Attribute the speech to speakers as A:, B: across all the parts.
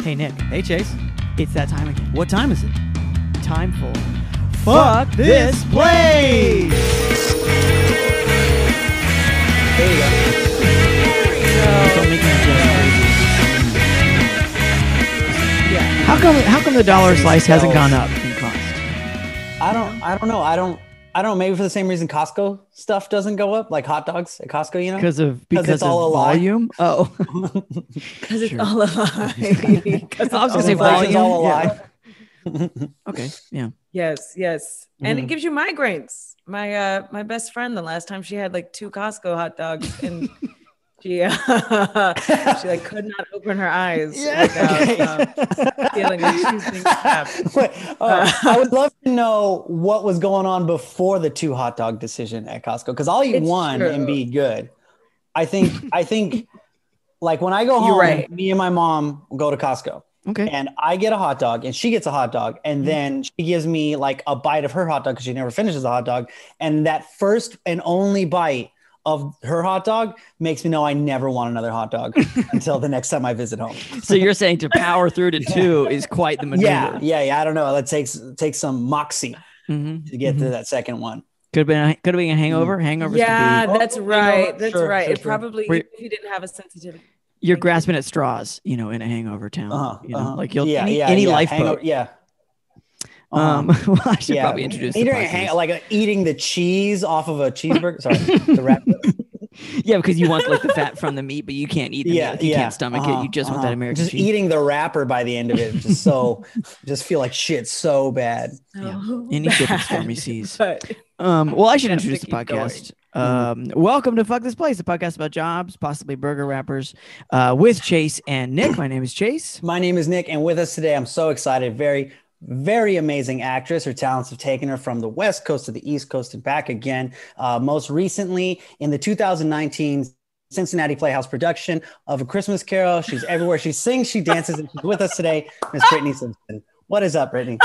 A: Hey, Nick.
B: Hey, Chase.
A: It's that time again.
B: What time is it?
A: Time for
B: Fuck this place!
A: There you go. Don't make me
C: Yeah.
A: How come the dollar slice hasn't gone up in cost?
C: I don't know. I don't know. Maybe for the same reason Costco stuff doesn't go up, like hot dogs at Costco, you know?
A: Because
C: it's all
A: of
C: a lie.
A: volume? Oh.
C: Because
A: Sure.
C: all a lie.
A: I was gonna say
C: Inflation's
A: volume.
C: all a lie.
A: Okay. Yeah.
D: Yes. And it gives you migraines. My best friend, the last time she had like 2 Costco hot dogs and she like could not open her eyes without feeling like she was being stabbed.
C: I would love to know what was going on before the 2 hot dog decision at Costco, because I'll eat
D: It's
C: one
D: true.
C: and be good. I think like when I go
D: You're
C: home,
D: right.
C: me and my mom go to Costco.
A: Okay.
C: And I get a hot dog and she gets a hot dog. And then she gives me like a bite of her hot dog because she never finishes a hot dog. And that first and only bite of her hot dog makes me know I never want another hot dog until the next time I visit home.
A: So you're saying to power through to 2 is quite the maneuver.
C: Yeah. I don't know. That takes some moxie
A: Mm-hmm.
C: to get to that second one.
A: Could have been a hangover. Hangovers
D: Yeah,
A: could be.
D: that's right. That's
C: Sure,
D: right.
C: sure,
D: It probably
A: Wait.
D: if you didn't have a sensitivity.
A: You're grasping at straws, in a hangover town. Like you'll any
C: Hangover,
A: lifeboat.
C: yeah.
A: Well, I should probably introduce the podcast.
C: Like eating the cheese off of a cheeseburger. Sorry, the wrapper.
A: Yeah, because you want like the fat from the meat, but you can't eat the meat. You can't stomach it. You just want that American
C: Just
A: cheese.
C: eating the wrapper by the end of it. Just feel like shit so bad.
A: Any different stormy seas.
D: But
A: Well, I should
D: Gotta
A: introduce the
D: keep going.
A: podcast. Welcome to Fuck This Place, the podcast about jobs, possibly burger wrappers, with Chase and Nick. My name is Chase.
C: My name is Nick, and with us today, I'm so excited. Very, very amazing actress. Her talents have taken her from the West Coast to the East Coast and back again. Most recently, in the 2019 Cincinnati Playhouse production of A Christmas Carol. She's everywhere. She sings, she dances, and she's with us today, Miss Brittany Simpson. What is up, Brittany?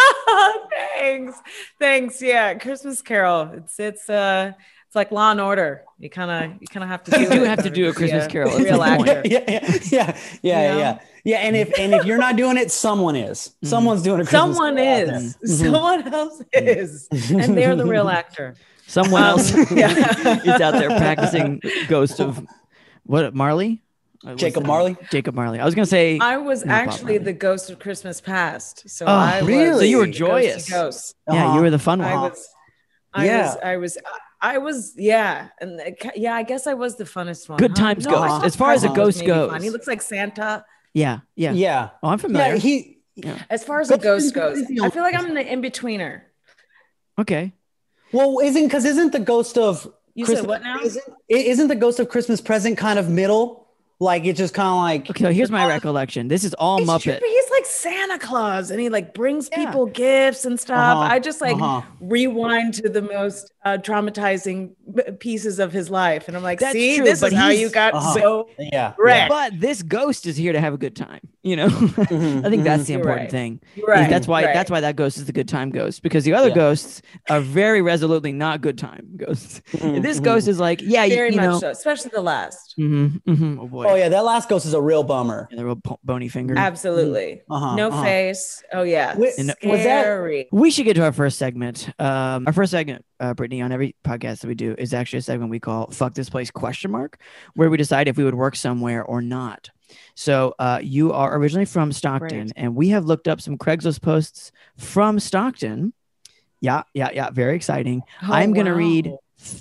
D: Thanks. Yeah, Christmas Carol. It's like Law and Order. You kind of have to do.
A: You do have to do A Christmas Carol at
D: Real
A: some point.
D: actor.
C: Yeah. And if you're not doing it, someone is. Someone's doing a Christmas
D: Someone
C: Carol out
D: is. Someone else is, and they're the real actor.
A: Someone else is out there practicing Ghost of Marley?
C: there. Jacob Marley.
A: Jacob Marley. I was going to say.
D: I was
A: Not Bob
D: actually
A: Marley.
D: the ghost of Christmas past. So
A: Oh,
D: I was
C: really?
A: So you were
D: Ghost to
A: joyous.
D: Ghost.
A: Yeah, you were the fun one.
D: I was, yeah. And I guess I was the funnest one.
A: Good times
D: I
A: ghost.
D: thought
A: As far as a
D: Preston
A: ghost
D: was maybe
A: goes.
D: fun. He looks like Santa.
A: Yeah.
C: Yeah.
A: Oh, I'm familiar.
D: As far as a ghost goes,
C: is the
D: I feel like I'm the in-betweener.
A: Okay.
C: Well, isn't the ghost of
D: You
C: Christmas
D: said what now?
C: Isn't the ghost of Christmas Present kind of middle? Like it's just kind of like
A: Okay, so here's my recollection. This is all
D: It's
A: Muppet.
D: true, but he's like Santa Claus and he like brings
A: Yeah.
D: people gifts and stuff.
C: Uh-huh,
D: I just like
C: uh-huh.
D: rewind to the most traumatizing pieces of his life. And I'm like,
A: That's
D: see,
A: true,
D: this
A: but
D: is how
A: he's-
D: you got
C: Uh-huh.
D: so
C: yeah.
D: wrecked.
A: But this ghost is here to have a good time. I think that's the
D: You're
A: important
D: right.
A: thing.
D: You're right.
A: Is that's why
D: right.
A: that ghost is the good time ghost, because the other
C: Yeah.
A: ghosts are very resolutely not good time ghosts. And this ghost is like, yeah,
D: Very
A: you
D: much
A: know.
D: so, especially the last.
A: Oh boy.
C: Oh yeah, that last ghost is a real bummer.
A: Yeah, the real bony finger.
D: Absolutely.
C: Uh-huh,
D: No
C: uh-huh.
D: face. Oh yeah.
C: Was that-
D: Scary.
A: We should get to our first segment. Our first segment, Brittany, on every podcast that we do is actually a segment we call "Fuck This Place?" where we decide if we would work somewhere or not. So you are originally from Stockton,
D: Great.
A: and we have looked up some Craigslist posts from Stockton. Yeah, very exciting.
D: Oh,
A: I'm gonna
D: wow.
A: read,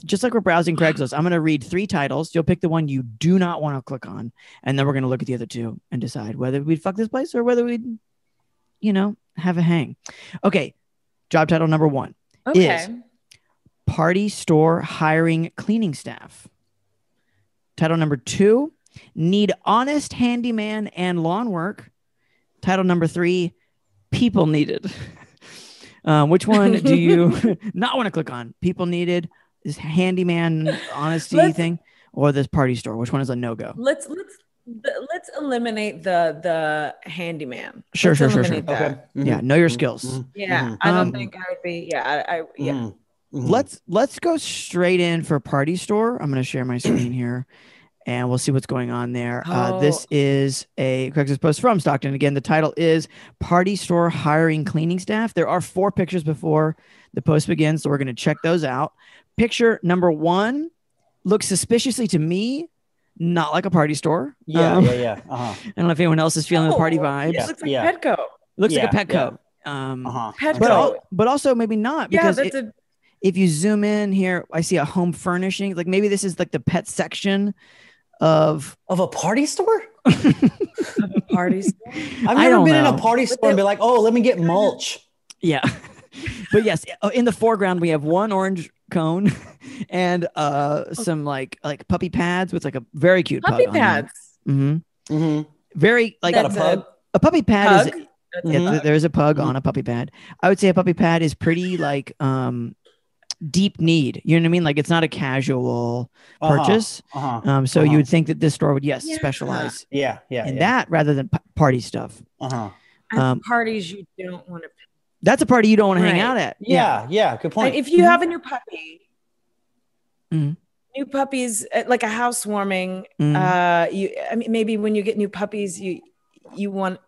A: just like we're browsing Craigslist. I'm gonna read 3 titles. You'll pick the one you do not want to click on, and then we're gonna look at the other 2 and decide whether we'd fuck this place or whether we'd, have a hang. Okay, job title number 1
D: Okay.
A: is party store hiring cleaning staff. Title number 2, need honest handyman and lawn work. Title number 3, people needed. Which one do you not want to click on? People needed, this handyman honesty thing, or this party store? Which one is a no-go?
D: Let's eliminate the handyman.
A: Sure,
D: Let's
A: sure.
D: eliminate that.
C: Okay.
A: Yeah, know your skills.
D: Yeah, I don't think I would be. Yeah,
C: Mhm.
A: Let's go straight in for party store. I'm going to share my screen here. and we'll see what's going on there.
D: Oh.
A: This is a Craigslist post from Stockton. Again, the title is Party Store Hiring Cleaning Staff. There are 4 pictures before the post begins, so we're going to check those out. Picture number 1 looks suspiciously to me not like a party store.
C: Yeah.
A: I don't know if anyone else is feeling the party vibes.
D: It looks like
C: Yeah.
D: Petco.
A: Looks like a
C: Yeah,
A: Petco.
D: Petco.
A: But also maybe not,
D: Yeah,
A: because if you zoom in here, I see a home furnishing. Like maybe this is like the pet section of
C: a party store.
D: a party store.
C: I've never been in a party store and be like, oh, let me get mulch.
A: Yeah. But yes, in the foreground we have one orange cone and some like puppy pads with like a very cute
D: Puppy
A: pug
D: pads.
A: Very like
C: Got a pug.
A: a puppy pad
D: Pug?
A: is there's a pug on a puppy pad. I would say a puppy pad is pretty like deep need. You know what I mean? Like it's not a casual purchase. So you would think that this store would specialize in that rather than party stuff.
D: At parties you don't want to.
A: That's a party you don't want to hang out at.
C: Yeah. Good point.
D: If you have a new puppy, new puppies like a housewarming. Maybe when you get new puppies, you want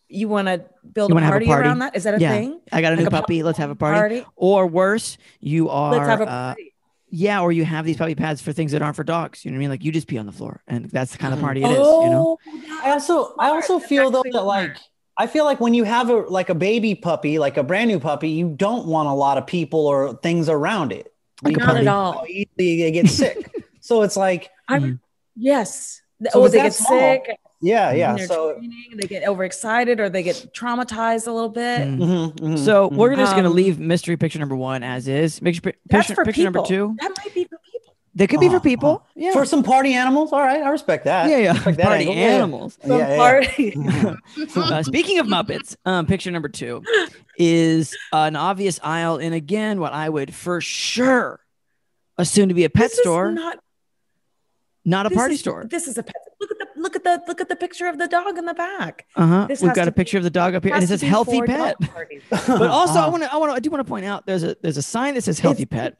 D: to build a party around that. Is that a thing?
A: I got a new puppy. Let's have a party. Or worse, you are.
D: Let's have a party.
A: Yeah, or you have these puppy pads for things that aren't for dogs. You know what I mean? Like you just pee on the floor, and that's the kind of party it is. You know.
C: I also feel though that like. I feel like when you have a baby puppy, like a brand new puppy, you don't want a lot of people or things around it.
A: Like
D: Not at all.
C: How easily they get sick. So it's like,
D: yes.
C: So
D: they get sick.
C: Yeah.
D: So they get overexcited or they get traumatized a little bit.
A: So we're just going to leave mystery picture number 1 as is. Picture number 2.
D: That might be for people.
A: They could be for people. Yeah.
C: For some party animals. All right. I respect that.
A: Yeah.
C: Respect that
A: Party
C: angle.
A: animals.
D: Party.
A: Speaking of Muppets, picture number 2 is an obvious aisle in, again, what I would for sure assume to be a pet store. Not a party store.
D: This is a pet. Look at the picture of the dog in the back.
A: We've got a picture of the dog up here, and it says healthy pet. But also, I do want to point out there's a sign that says healthy pet.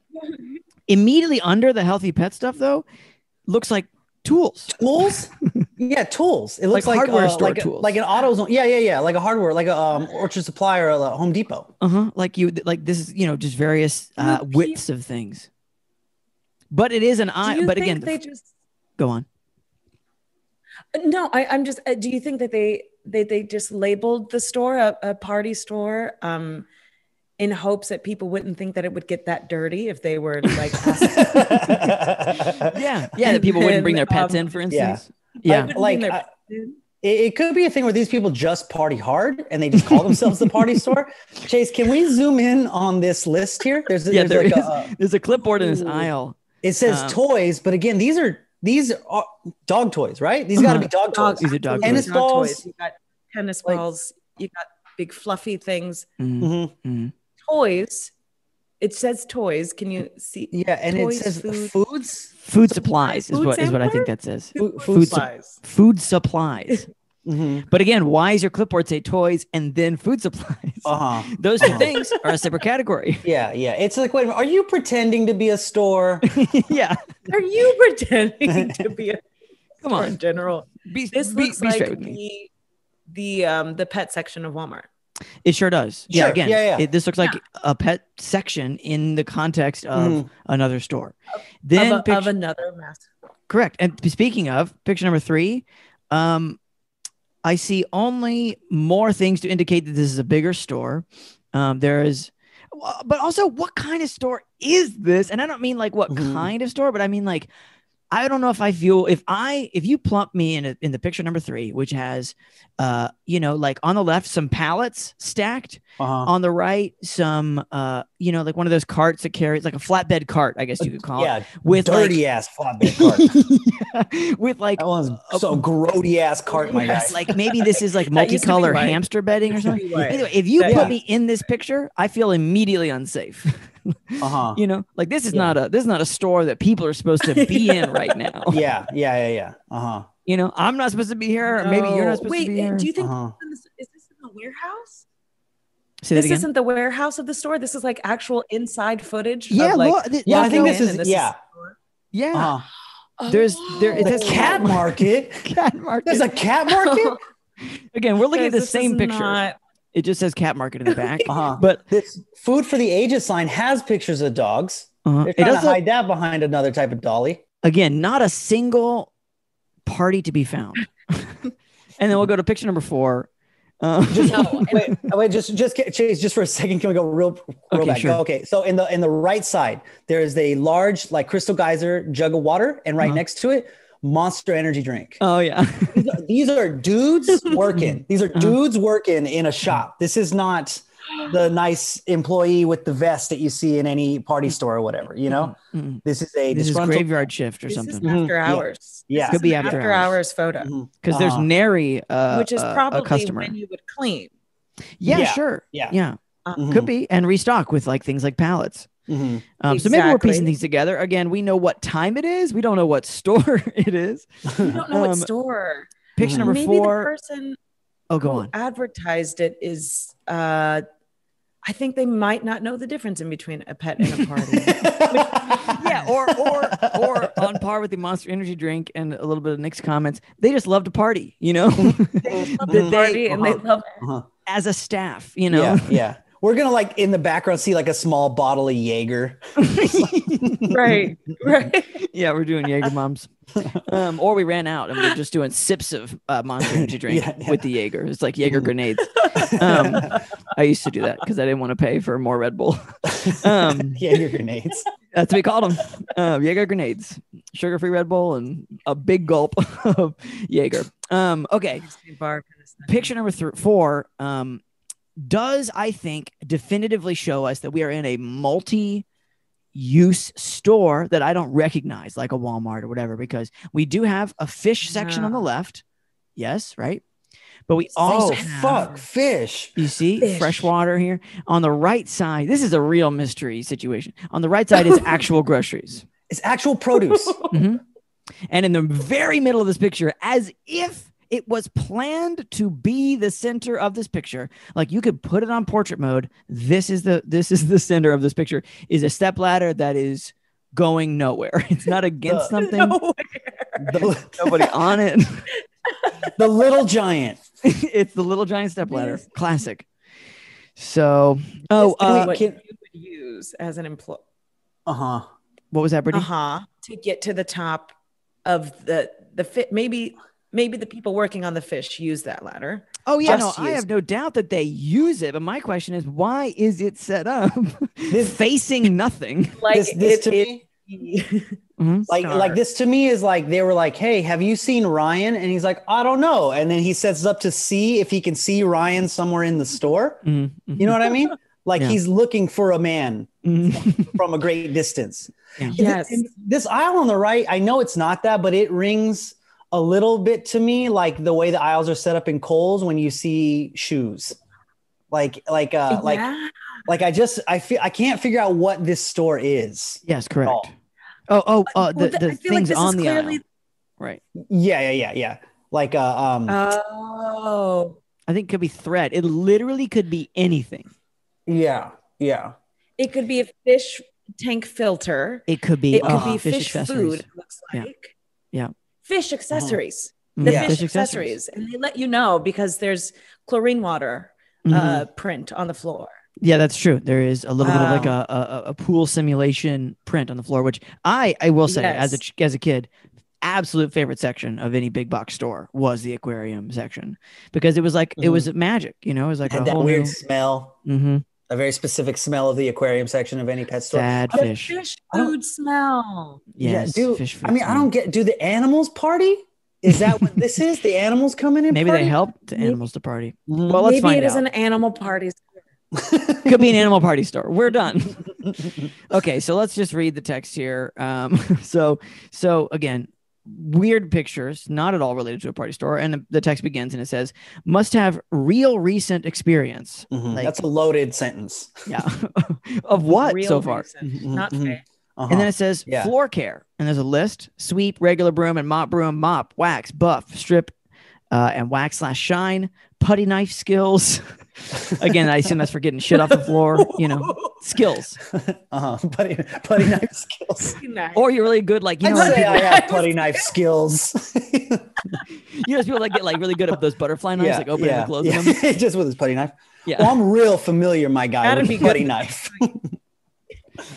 A: Immediately under the healthy pet stuff, though, looks like tools.
C: Tools? Yeah, tools. It looks
A: like
C: like
A: hardware store tools.
C: like an AutoZone. Yeah. Like a hardware, like a Orchard Supply or a Home Depot.
A: Like this is just various widths of things. But it is an eye. But again, go on.
D: No, I'm just. Do you think that they just labeled the store a party store? In hopes that people wouldn't think that it would get that dirty if they were like
A: that people wouldn't bring their pets in, for instance.
C: It could be a thing where these people just party hard and they just call themselves the party store. Chase, can we zoom in on this list here? There's
A: a clipboard in this aisle.
C: It says toys, but again, these are dog toys, right? These got to be dog toys.
A: These are dog
C: tennis balls.
D: You got tennis balls. You got big fluffy things. Toys. It says toys. Can you see?
C: Yeah, and
D: toys,
C: it says
A: food supplies is what I think that says. Food supplies. Food supplies. But again, why does your clipboard say toys and then food supplies? Those two things are a separate category.
C: Yeah. It's like, wait a minute, are you pretending to be a store?
A: Yeah.
D: Are you pretending to be a
A: Come on
D: in general? This looks
A: be
D: like the pet section of Walmart.
A: It sure does.
C: Sure.
A: Yeah. Again, this looks like a pet section in the context of another store. Then
D: of another massive.
A: Correct. And speaking of picture number 3, I see only more things to indicate that this is a bigger store. But also, what kind of store is this? And I don't mean like what kind of store, but I mean like, I don't know if I feel if you plump me in the picture number 3, which has, like on the left, some pallets stacked, on the right, some, like one of those carts that carries like a flatbed cart, I guess you could call it. With
C: dirty ass flatbed cart.
A: With like
C: that one's so grody ass cart, my guy.
A: Like maybe this is like multicolor hamster bedding or something. Anyway, if you put me in this picture, I feel immediately unsafe. Like this is not a store that people are supposed to be in right now.
C: Yeah.
A: I'm not supposed to be here. Or maybe you're not supposed to be here.
D: Do you think is this in the warehouse?
A: Say that again?
D: This isn't the warehouse of the store. This is like actual inside footage.
A: Yeah,
D: of
C: I think this is. Yeah.
A: There's it
C: The
A: says
C: cat market.
A: cat market.
C: There's a cat market.
A: Again, we're looking at the
D: This
A: same
D: is
A: picture.
D: not-
A: It just says cat market in the back.
C: Uh-huh.
A: But
C: This food for the ages sign has pictures of dogs. They're
A: it
C: trying to
A: does look,
C: hide that behind another type of dolly.
A: again, not a single party to be found. And then we'll go to picture number 4.
C: Wait, Chase, just for a second, can we go real
A: Okay,
C: back?
A: sure.
C: Okay, so in the right side, there is a large like Crystal Geyser jug of water, and right next to it, Monster Energy drink.
A: Oh yeah.
C: These are dudes working. These are dudes working in a shop. This is not the nice employee with the vest that you see in any party store or whatever. You know, this is a
A: This is
C: disgruntled-
A: graveyard shift or
D: This
A: something.
D: is after hours.
C: Yeah.
A: Could be
D: An
A: after
D: hours photo,
C: Mhm.
A: Because there's
C: Uh-huh.
A: nary
D: which is probably
A: a customer.
D: when you would clean.
A: Yeah,
C: Yeah.
A: sure.
C: Yeah.
A: Yeah.
C: Mhm.
A: Could be. And restock with like things like pallets.
C: Mhm.
A: So maybe we're
D: Exactly.
A: piecing these together. Again, we know what time it is. We don't know what store it is.
D: You don't know what
A: Um,
D: store.
A: Picture number
D: Maybe
A: 4.
D: the person
A: Oh, go
D: who
A: on.
D: advertised it is I think they might not know the difference in between a pet and a party.
A: Yeah, or on par with the Monster Energy drink and a little bit of Nick's comments. They just love to party, you know,
D: They love the party and they love
A: as a staff, you know.
C: Yeah, yeah. We're gonna like in the background see like a small bottle of Jaeger.
D: right.
A: Yeah, we're doing Jaeger moms. Or we ran out and we're just doing sips of Monster Energy drink
C: Yeah.
A: with the Jaeger. It's like Jaeger grenades. I used to do that because I didn't want to pay for more Red Bull.
C: Jaeger grenades.
A: That's what we called them. Jaeger grenades, sugar-free Red Bull, and a big gulp of Jaeger. Okay. Picture number 4 does, I think, definitively show us that we are in a multi-use store that I don't recognize, like a Walmart or whatever, because we do have a fish section on the left. Yes, right? But we also have,
C: fish.
A: you see,
D: Fish.
A: freshwater here. On the right side, this is a real mystery situation. On the right side is actual groceries.
C: It's actual produce.
A: Mhm. And in the very middle of this picture, as if it was planned to be the center of this picture, like you could put it on portrait mode. This is the center of this picture, is a stepladder that is going nowhere. It's not against something. Nobody on it.
C: The Little Giant.
A: It's the Little Giant stepladder. Classic. So,
D: what you would use as an employee.
C: Uh-huh.
A: what was that, Brittany?
D: To get to the top of the fit. Maybe the people working on the fish use that ladder.
A: Oh yeah,
D: Just
A: I
D: use
A: have no doubt that they use it. But my question is, why is it set up facing nothing?
D: Like
C: This to me,
A: Mhm.
C: like this to me is like they were like, "Hey, have you seen Ryan?" And he's like, "I don't know." And then he sets up to see if he can see Ryan somewhere in the store.
A: Mhm.
C: You know what I mean? Like
A: Yeah.
C: he's looking for a man
A: Mhm.
C: from a great distance.
A: Yeah.
D: Yes.
C: And this aisle on the right, I know it's not that, but it rings a little bit to me like the way the aisles are set up in Kohl's when you see shoes. Like I can't figure out what this store is.
A: Yes, correct.
C: Oh.
A: The
D: I feel like
A: things
D: this is
A: on the
D: clearly-
A: aisle. Right.
C: Yeah. Like
D: Oh,
A: I think it could be thread. It literally could be anything.
C: yeah.
D: it could be a fish tank filter.
A: It could be.
D: It could be
A: fish
D: fish
A: accessories.
D: food. It looks
A: Yeah.
D: like
A: Yeah.
D: fish accessories.
A: Mhm.
D: The
C: Yeah.
D: fish accessories, and they let you know because there's chlorine water
A: Mhm.
D: print on the floor.
A: Yeah, that's true. There is a little bit of like
D: Wow.
A: a pool simulation print on the floor, which I will say
D: Yes.
A: as a kid, absolute favorite section of any big box store was the aquarium section because it was like it was magic. You know, it was like
C: Had
A: a
C: that
A: whole
C: weird
A: new,
C: smell,
A: Mhm.
C: a very specific smell of the aquarium section of any pet store.
A: sad
D: The
A: fish.
D: fish food smell.
A: Yes, fish food.
C: I mean, I don't get. Do the animals party? Is that what this is? The animals coming in?
A: Maybe they
C: party?
A: helped the
D: Maybe-
A: animals to party.
C: Mhm.
A: Well, let's
D: Maybe
A: find
D: it is
A: out.
D: an animal party.
A: Could be an animal party store. We're done. Okay, so let's just read the text here. So again, weird pictures, not at all related to a party store. And the text begins and it says, "Must have real recent experience."
C: Mhm.
A: Like,
C: That's a loaded sentence.
A: yeah, of what
D: Real
A: so far?
D: recent,
C: Mhm,
D: not
C: mhm.
D: fake.
C: Uh-huh.
A: And then it says
C: Yeah.
A: floor care, and there's a list: sweep, regular broom, and mop broom, mop, wax, buff, strip, and wax/shine, putty knife skills. Again, I assume that's for getting shit off the floor. Skills.
C: Putty knife skills.
A: Or you're really good, like
C: I'd say I have putty knife skills.
A: Those people that get like really good at those butterfly knives, like opening and closing them.
C: Just with his putty knife.
A: Yeah.
C: Well, I'm real familiar, my guy,
D: Gotta
C: with
D: be
C: the putty
D: good.
C: knife.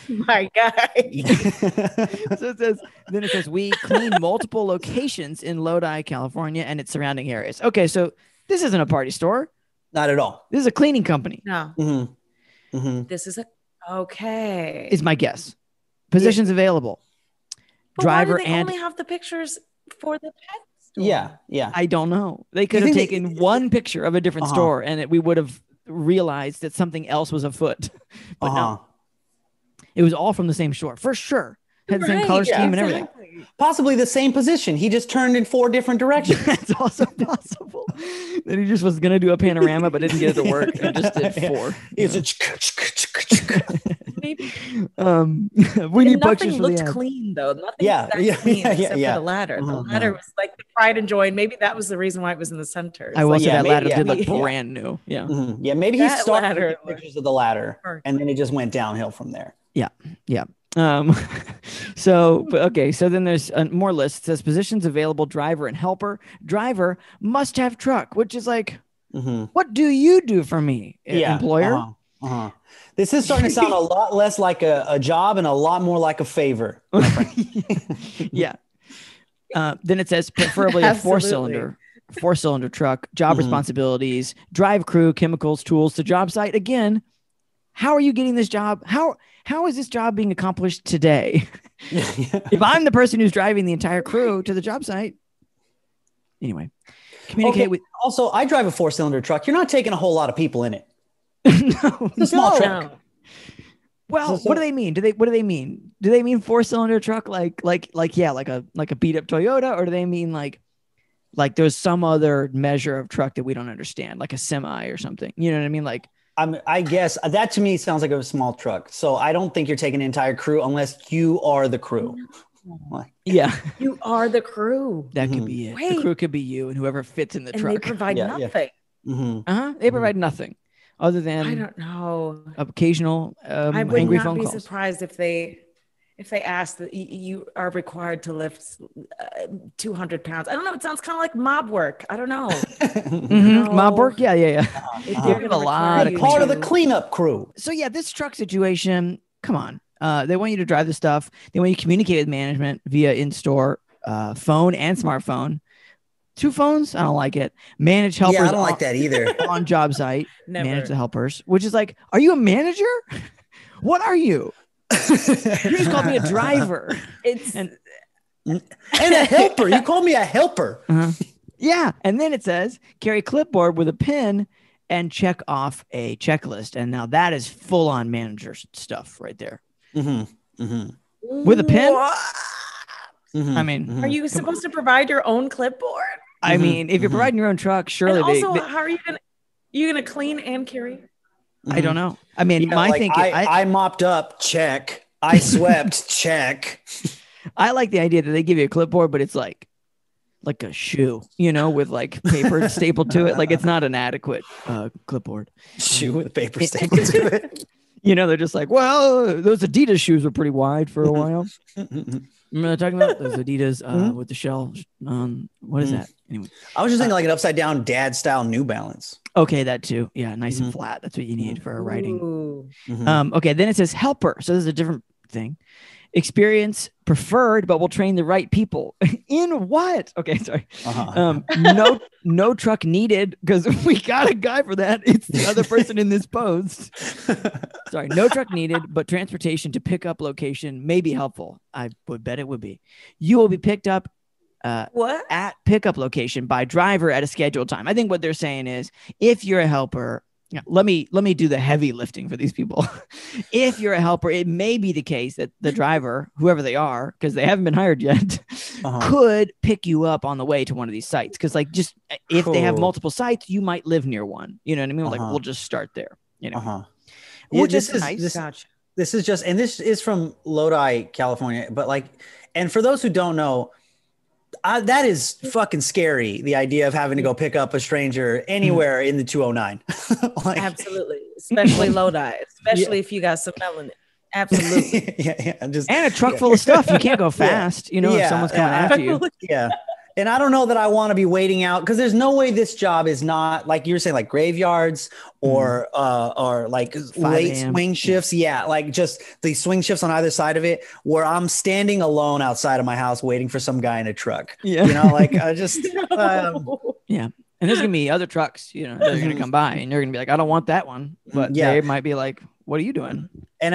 D: My guy.
A: So it says we clean multiple locations in Lodi, California, and its surrounding areas. Okay, so this isn't a party store.
C: Not at all.
A: This is a cleaning company.
D: No. This is okay.
A: Is my guess. Positions available.
D: But
A: Driver
D: why do they
A: and
D: only have the pictures for the pet store?
C: Yeah.
A: I don't know. They could have taken one picture of a different store, and we would have realized that something else was afoot. But no, it was all from the same store for sure. Had the same color scheme and everything.
C: Possibly the same position. He just turned in 4 different directions.
A: That's also possible. That he just was gonna do a panorama, but didn't get it to work, and just did 4.
C: It's
D: Maybe.
A: We need
D: Nothing
A: pictures for
D: looked
A: the ad.
D: clean though. Nothing
C: Yeah,
D: was that clean except for the ladder. The
C: Mhm,
D: ladder was like the pride and joy, and maybe that was the reason why it was in the center. It's
A: I will
D: like,
A: say that
C: maybe-
A: ladder
C: yeah,
A: did look
C: maybe-
A: brand new. Yeah.
C: Yeah, maybe he
D: That
C: started
D: ladder
C: taking pictures of the ladder, and then it just went downhill from there.
A: Yeah. So then there's more lists. It says positions available, driver and helper. Driver must have truck, which is like, what do you do for me, employer?
C: This is starting to sound a lot less like a job and a lot more like a favor.
A: Yeah. Then it says preferably a four-cylinder truck, job responsibilities, drive crew, chemicals, tools to job site. Again, how are you getting this job? How is this job being accomplished today? If I'm the person who's driving the entire crew to the job site. Anyway, communicate with.
C: Also, I drive a 4-cylinder truck. You're not taking a whole lot of people in it.
A: No,
C: It's a small truck.
D: no.
A: Well, what do they mean? What do they mean? Do they mean 4-cylinder truck like a beat up Toyota, or do they mean like there's some other measure of truck that we don't understand, like a semi or something? You know what I mean? Like,
C: I guess that to me sounds like a small truck. So I don't think you're taking an entire crew unless you are the crew.
A: yeah,
D: You are the crew.
A: that could be it. The
D: Wait.
A: crew could be you and whoever fits in the
D: And
A: truck.
D: they provide
C: Yeah, yeah.
D: nothing.
A: They provide nothing other
D: I
A: than
D: don't know.
A: occasional
D: I would
A: angry
D: not
A: phone
D: be
A: calls.
D: surprised if they ask that you are required to lift 200 pounds. I don't know. It sounds kind of like mob work. I don't know. No.
A: Mob work, yeah.
D: If
A: They
D: they're
A: have
D: gonna
A: a lot
D: require
A: of
D: you
C: Part of the
D: to-
C: cleanup crew.
A: So yeah, this truck situation, come on. They want you to drive the stuff. They want you to communicate with management via in-store phone and smartphone. 2 phones? I don't like it. Manage helpers.
C: Yeah, I don't like that either.
A: On job site.
D: Never.
A: Manage the helpers, which is like, are you a manager? What are you? You just called me a driver.
D: It's
A: And
C: a helper. You called me a helper.
A: yeah. And then it says carry clipboard with a pen and check off a checklist. And now that is full on manager stuff right there. With a pen? I mean,
D: Are you supposed to provide your own clipboard?
A: I mean, if you're providing your own truck, surely
D: And also,
A: they
D: how are you gonna clean and carry?
A: I don't know. I mean,
C: You know,
A: my
C: like,
A: thinking,
C: I mopped up, check. I swept, check.
A: I like the idea that they give you a clipboard, but it's like a shoe, with like paper stapled to it. Like it's not an adequate clipboard.
C: Shoe with paper stapled to it.
A: They're just like, well, those Adidas shoes were pretty wide for a while. Remember they're talking about those Adidas with the shell? What is that? Anyway.
C: I was just thinking like an upside down dad style New Balance.
A: Okay, that too. Yeah, nice and flat. That's what you need for writing.
D: Ooh.
A: Okay, then it says helper. So this is a different thing. Experience preferred, but we'll train the right people. In what? Okay, sorry. No truck needed because we got a guy for that. It's the other person in this post. Sorry, no truck needed, but transportation to pickup location may be helpful. I would bet it would be. You will be picked up
D: What?
A: at pickup location by driver at a scheduled time. I think what they're saying is if you're a helper, let me do the heavy lifting for these people. If you're a helper, it may be the case that the driver, whoever they are, because they haven't been hired yet, could pick you up on the way to one of these sites. Because like just if they have multiple sites, you might live near one. You know what I mean? Like we'll just start there. Which is nice.
D: Gotcha.
C: This is from Lodi, California. But like, and for those who don't know, That is fucking scary. The idea of having to go pick up a stranger anywhere in the 209. Like,
D: Absolutely. Especially Lodi, especially if you got some melanin. Absolutely.
C: yeah.
A: And a truck full of stuff. You can't go fast, you know, if
C: Yeah,
A: someone's coming after you.
C: Yeah. And I don't know that I want to be waiting out, because there's no way this job is not, like you're saying, like graveyards or like late
A: 5 a.m.
C: swing shifts. Yeah. Like just the swing shifts on either side of it, where I'm standing alone outside of my house waiting for some guy in a truck.
A: Yeah.
C: You know, like I just,
A: Yeah. And there's going to be other trucks, you know, that are going to come by and you're going to be like, I don't want that one. But
C: Yeah.
A: they might be like, what are you doing?
C: and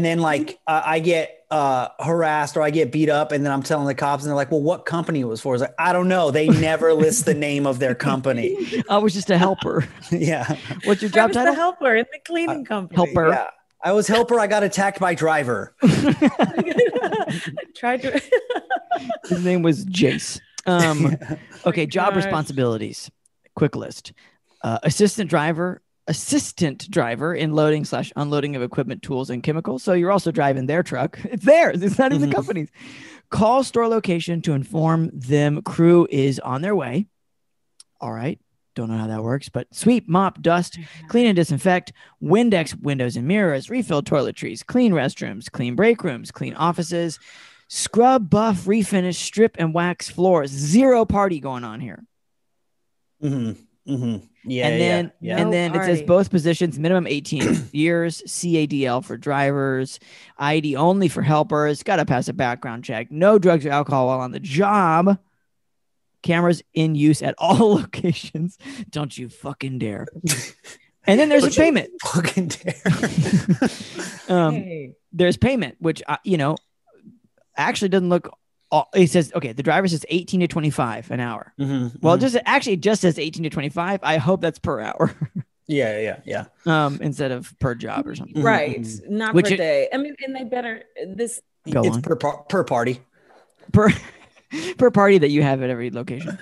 C: then I get harassed or I get beat up, and then I'm telling the cops, and they're like, well, what company it was for? I was like, I don't know. They never list the name of their company.
A: I was just a helper.
C: Yeah.
A: What's your
D: I
A: job
D: was
A: title?
D: the helper in the cleaning company.
A: Helper.
C: Yeah. I was helper. I got attacked by driver.
D: Tried to.
A: His name was Jace. Okay, job
D: gosh.
A: responsibilities. Quick list. Assistant driver in loading/unloading of equipment, tools, and chemicals. So you're also driving their truck. It's theirs. It's not even the company's. Call store location to inform them crew is on their way. All right. Don't know how that works, but sweep, mop, dust, clean and disinfect, Windex windows and mirrors, refill toiletries, clean restrooms, clean break rooms, clean offices, scrub, buff, refinish, strip, and wax floors. Zero party going on here.
C: Yeah.
A: And then it says both positions, minimum 18 years, CADL for drivers, ID only for helpers, got to pass a background check, no drugs or alcohol while on the job, cameras in use at all locations. Don't you fucking dare. And then there's a payment.
C: Fucking dare.
A: There's payment, which, actually doesn't look. It says, okay, the driver says 18 to 25 an hour. Well, it just says 18 to 25. I hope that's per hour.
C: Yeah.
A: Instead of per job or something.
D: Right. Not
A: Which
D: per day. I mean, and they better this.
C: It's per party.
A: Per party that you have at every location.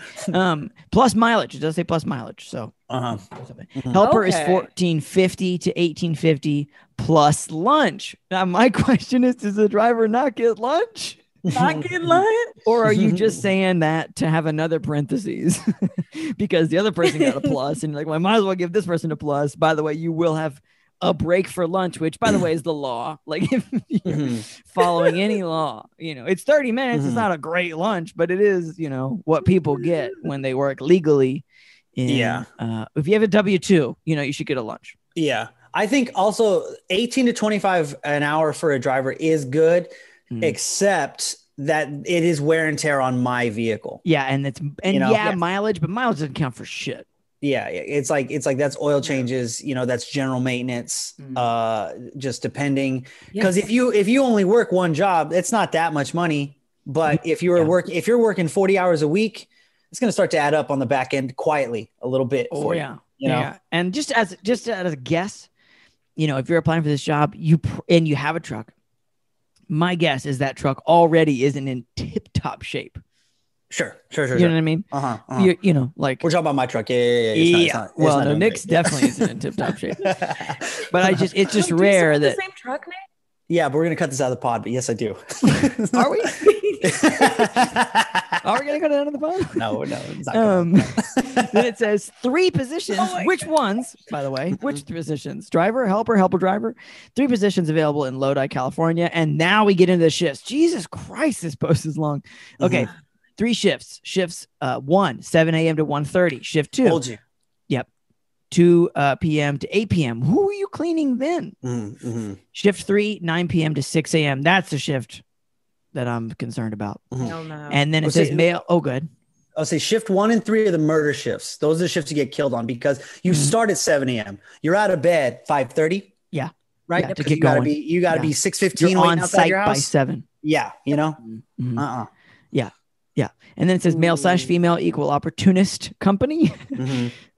A: Plus mileage. It does say plus mileage. So helper is $14.50 to $18.50 plus lunch. Now my question is, does the driver not get lunch?
D: Not get lunch?
A: Or are you just saying that to have another parentheses because the other person got a plus and you're like, well, I might as well give this person a plus. By the way, you will have a break for lunch, which by the way is the law. Like if you're following any law, it's 30 minutes. It's not a great lunch, but it is, what people get when they work legally. If you have a W-2, you should get a lunch.
C: Yeah. I think also 18 to 25 an hour for a driver is good, except that it is wear and tear on my vehicle.
A: Yeah. Mileage, but mileage doesn't count for shit.
C: Yeah, it's like that's oil changes, that's general maintenance, just depending. Because if you only work one job, it's not that much money. But if you're working 40 hours a week, it's going to start to add up on the back end quietly a little bit.
A: Yeah. And just as a guess, if you're applying for this job, you have a truck, my guess is that truck already isn't in tip-top shape.
C: Sure.
A: You know what I mean? Like
C: we're talking about my truck. Yeah.
A: Well, Nick's definitely isn't in tip-top shape. But it's just rare that
D: the same truck, Nick?
C: Yeah, but we're gonna cut this out of the pod. But yes, I do.
A: Are we? Are we gonna go down to the pod?
C: No. It's not
A: then it says 3 positions. Which ones, by the way? Which positions? Driver, helper, driver. 3 positions available in Lodi, California. And now we get into the shifts. Jesus Christ, this post is long. Okay. 3 shifts. Shifts 1, 7 a.m. to 1:30. Shift 2.
C: Told you.
A: Yep. 2 p.m. to 8 p.m. Who are you cleaning then? Shift 3, 9 p.m. to 6 a.m. That's the shift that I'm concerned about.
D: Hell no.
A: And then it says male. Oh, good.
C: I'll say shift 1 and 3 are the murder shifts. Those are the shifts you get killed on because you start at 7 a.m. You're out of bed 5:30.
A: Yeah.
C: Right.
A: Yeah, to get going.
C: You gotta be 6:15
A: on site by 7.
C: Yeah.
A: Yeah. And then it says male/female equal opportunist company.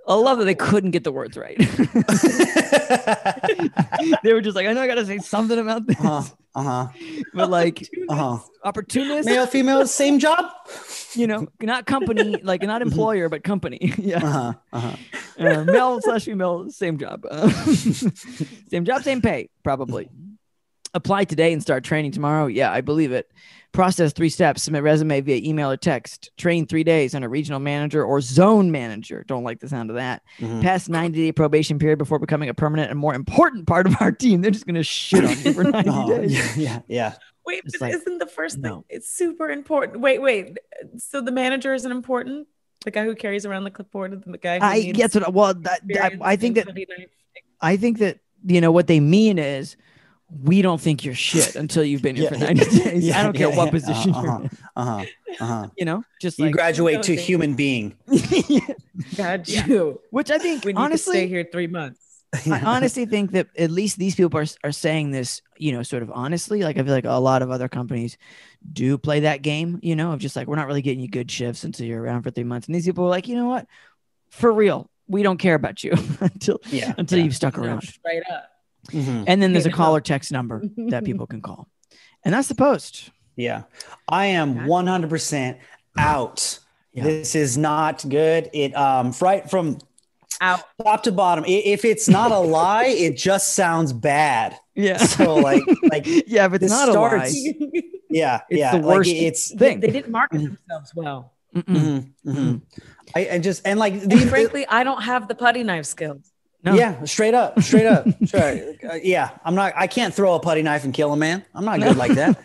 A: I love that they couldn't get the words right. They were just like, I know I got to say something about this. But like, opportunist.
C: Male, female, same job.
A: Not company, like not employer, but company. Yeah. Male/female, same job. Same job, same pay, probably. Apply today and start training tomorrow. Yeah, I believe it. Process 3 steps. Submit resume via email or text. Train 3 days on a regional manager or zone manager. Don't like the sound of that. Pass 90-day probation period before becoming a permanent and more important part of our team. They're just going to shit on you for 90 days.
C: Yeah.
D: Wait,
A: It's
D: but
A: like,
D: isn't the first thing?
A: no.
D: It's super important. Wait. So the manager isn't important? The guy who carries around the clipboard and the guy who needs
A: That's what. Well, I think that. I think that what they mean is, we don't think you're shit until you've been here for 90 days. I don't care what position you're in. Just
C: you
A: like
C: graduate to human being.
D: Got you.
A: Which I think,
D: When
A: honestly,
D: you could stay here 3 months.
A: I honestly think that at least these people are saying this, sort of honestly. Like I feel like a lot of other companies do play that game, of just like, we're not really getting you good shifts until you're around for 3 months. And these people are like, you know what? For real, we don't care about you until you've stuck around.
D: Straight up.
A: And then there's a call or text number that people can call. And that's the post.
C: Yeah. I am 100% out.
A: Yeah.
C: This is not good. It right from
D: Out.
C: top to bottom. If it's not a lie, it just sounds bad.
A: Yeah.
C: So like
A: yeah, but it's
C: this
A: not
C: starts,
A: a lie.
C: Yeah.
A: It's the worst
C: it's
A: thing.
D: They didn't market themselves well.
C: And
D: Frankly, I don't have the putty knife skills.
A: No.
C: Yeah, straight up. Yeah, I can't throw a putty knife and kill a man. I'm not good like that.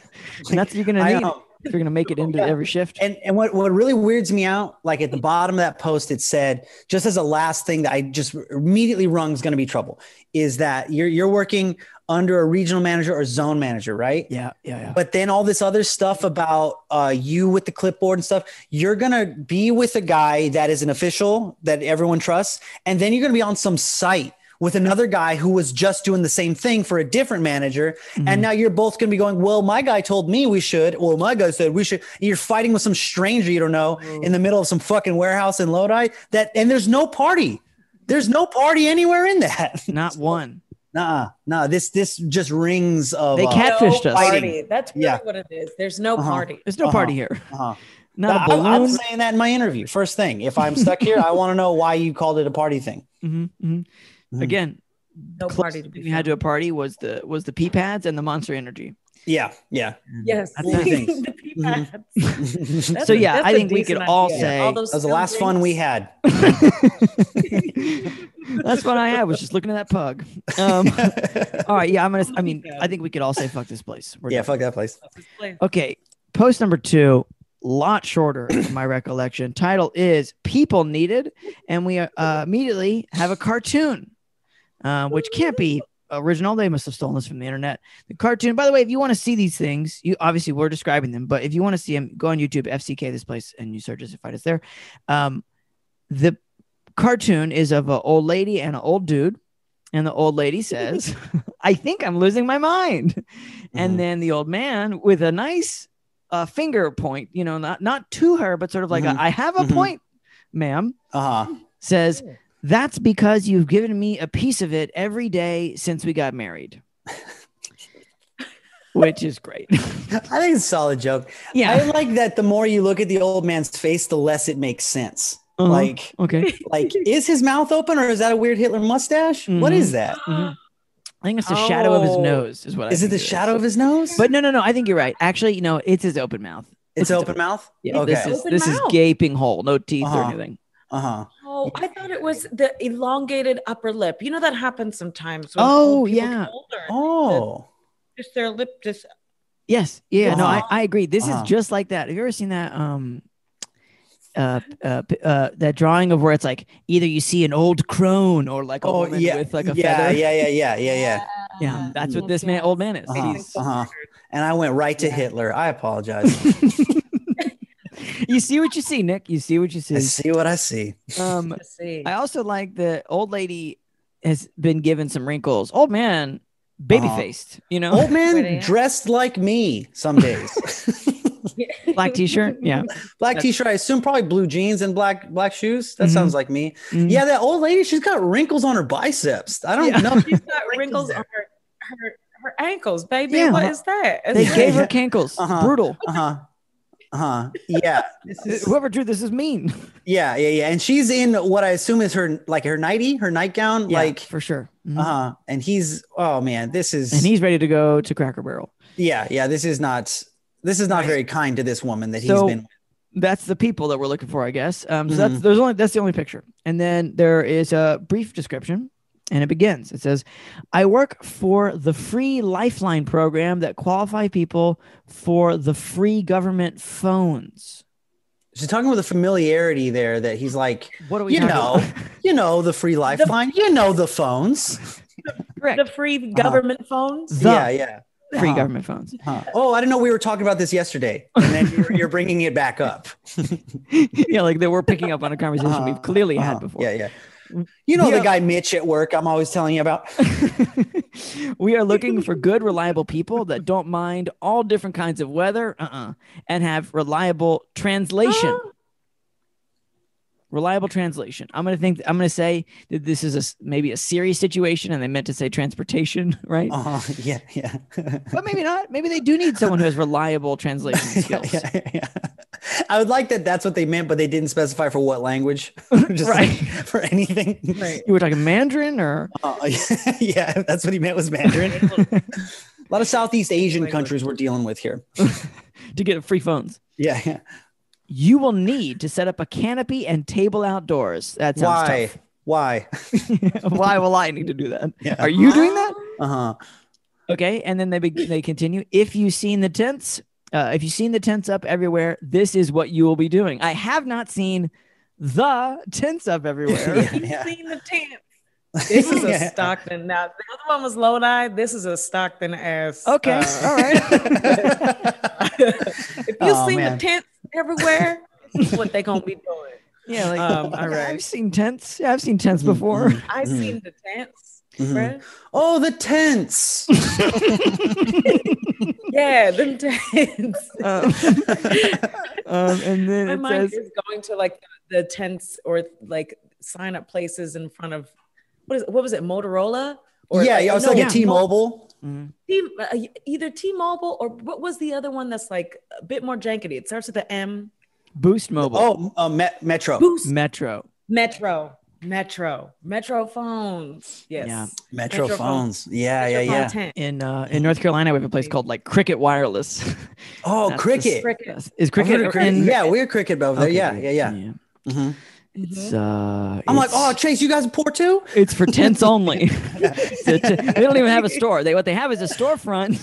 A: And that's what you're gonna need if you're gonna make it into every shift.
C: And what really weirds me out, like at the bottom of that post, it said, just as a last thing that I just immediately rung is going to be trouble, is that you're working under a regional manager or zone manager, right?
A: Yeah.
C: But then all this other stuff about you with the clipboard and stuff, you're going to be with a guy that is an official that everyone trusts. And then you're going to be on some site with another guy who was just doing the same thing for a different manager. And now you're both going to be going, well, my guy told me we should, or my guy said we should. You're fighting with some stranger you don't know in the middle of some fucking warehouse in Lodi and there's no party. There's no party anywhere in that.
A: Not one.
C: No. This just rings of
A: they catfished us.
D: Party. That's really what it is. There's no party.
A: There's no party here. Not a balloon.
C: I'm saying that in my interview. First thing, if I'm stuck here, I want to know why you called it a party thing.
A: Again,
D: No party to be
A: we had to a party was the pea pads and the Monster Energy.
C: Yeah.
D: Yes.
C: Things.
D: The pea pads.
A: So yeah, I think we could all say
D: All
C: That was the last fun we had.
A: that's what I had, was just looking at that pug. All right, yeah, I think we could all say fuck this place.
C: Fuck that place.
A: Okay, post number 2, lot shorter in my recollection. Title is People Needed, and we immediately have a cartoon, which can't be original. They must have stolen this from the internet. The cartoon, by the way, if you want to see these things, you obviously we're describing them, but if you want to see them, go on YouTube, FCK this place, and you search us and find us there. The cartoon is of an old lady and an old dude, and the old lady says, I think I'm losing my mind. And then the old man with a nice finger point, not to her, but sort of like I have a point, ma'am, says, that's because you've given me a piece of it every day since we got married. Which is great.
C: I think it's a solid joke.
A: Yeah.
C: I like that the more you look at the old man's face, the less it makes sense. Like,
A: okay.
C: Like, is his mouth open or is that a weird Hitler mustache? What is that?
A: I think it's the shadow of his nose is what I think.
C: Is it the shadow of his nose?
A: But no. I think you're right. Actually, it's his open mouth.
C: It's open mouth?
A: Yeah.
C: Okay.
A: This is gaping hole, no teeth or anything.
D: Oh, I thought it was the elongated upper lip. You know that happens sometimes. When
A: Oh,
D: old people
A: yeah.
D: get older.
C: Oh.
D: Just their lip just.
A: Yes. Yeah. No,
C: Uh-huh.
A: I agree. This is just like that. Have you ever seen that? That drawing of where it's like either you see an old crone or like a woman with like a feather.
C: Yeah.
A: That's what this old man is.
C: And I went right to Hitler. I apologize.
A: You see what you see, Nick. You see what you see.
C: I see what I see.
A: I also like the old lady has been given some wrinkles. Old man, baby faced.
C: Old man dressed like me some days.
A: Black t-shirt, yeah.
C: Black t-shirt. I assume probably blue jeans and black shoes. That sounds like me. Yeah, that old lady. She's got wrinkles on her biceps. I don't know.
D: She's got wrinkles on her ankles, baby. What is that?
A: They gave her cankles. Brutal.
C: Yeah.
A: Whoever drew this is mean.
C: Yeah. And she's in what I assume is her nightgown,
A: Yeah,
C: like
A: for sure. Mhm.
C: And he's, oh man, this is,
A: And he's ready to go to Cracker Barrel.
C: yeah. This is not very kind to this woman that he's
A: So-
C: been with.
A: That's the people that we're looking for, I guess. So that's the only picture. And then there is a brief description, and it begins. It says, "I work for the free Lifeline program that qualify people for the free government phones."
C: She's talking with a familiarity there that he's like,
A: What are we talking about?
C: the free Lifeline, the phones.
A: Correct.
D: The free government phones.
C: Yeah.
A: Free government phones.
C: Oh, I didn't know we were talking about this yesterday, and then you're bringing it back up.
A: Yeah, like that we're picking up on a conversation we've clearly had before.
C: Yeah. The guy Mitch at work I'm always telling you about.
A: We are looking for good, reliable people that don't mind all different kinds of weather and have reliable translation. Reliable translation. I'm gonna say that this is maybe a serious situation, and they meant to say transportation, right?
C: Yeah.
A: But maybe not. Maybe they do need someone who has reliable translation skills.
C: Yeah. I would like that. That's what they meant, but they didn't specify for what language. Just
A: Right.
C: like, for anything.
D: Right.
A: You were talking Mandarin, or
C: Yeah, that's what he meant was Mandarin. A lot of Southeast Asian countries we're dealing with here.
A: to get free phones.
C: Yeah.
A: You will need to set up a canopy and table outdoors. That sounds tough.
C: Why?
A: Why will I need to do that?
C: Yeah.
A: Are you doing that?
C: Uh-huh.
A: Okay, and then they continue. If you've seen the tents up everywhere, this is what you will be doing. I have not seen the tents up everywhere.
C: Yeah.
D: You've seen the tents. This is a Stockton. Now the other one was Lodi. This is a Stockton ass.
A: Okay, all right.
D: If you've seen
C: man.
D: the tents everywhere, this is what they're gonna be doing.
A: Yeah, like
D: all right.
A: I've seen tents. Yeah, I've seen tents before.
D: I've seen the tents. Fred.
C: Oh, the tents.
D: Yeah, them tents.
A: And then
D: My
A: it
D: mind
A: says,
D: is going to like the tents or like sign up places in front of what was it, Motorola? Or
C: It's like a T-Mobile.
D: Either T-Mobile or what was the other one that's like a bit more jankety? It starts with the M.
A: Boost Mobile.
C: Metro.
D: Boost.
A: Metro.
D: Metro phones. Yes.
A: Yeah.
C: Metro phones. Yeah.
D: Metro phone tent.
A: In North Carolina, we have a place called like Cricket Wireless.
C: Oh,
A: That's
C: Cricket.
D: Cricket.
A: Is Cricket?
C: Yeah, we're Cricket over there.
A: Okay,
C: Yeah.
A: Mm-hmm. It's
C: I'm like, oh, Chase, you guys are poor too?
A: it's for tents only. They don't even have a store. What they have is a storefront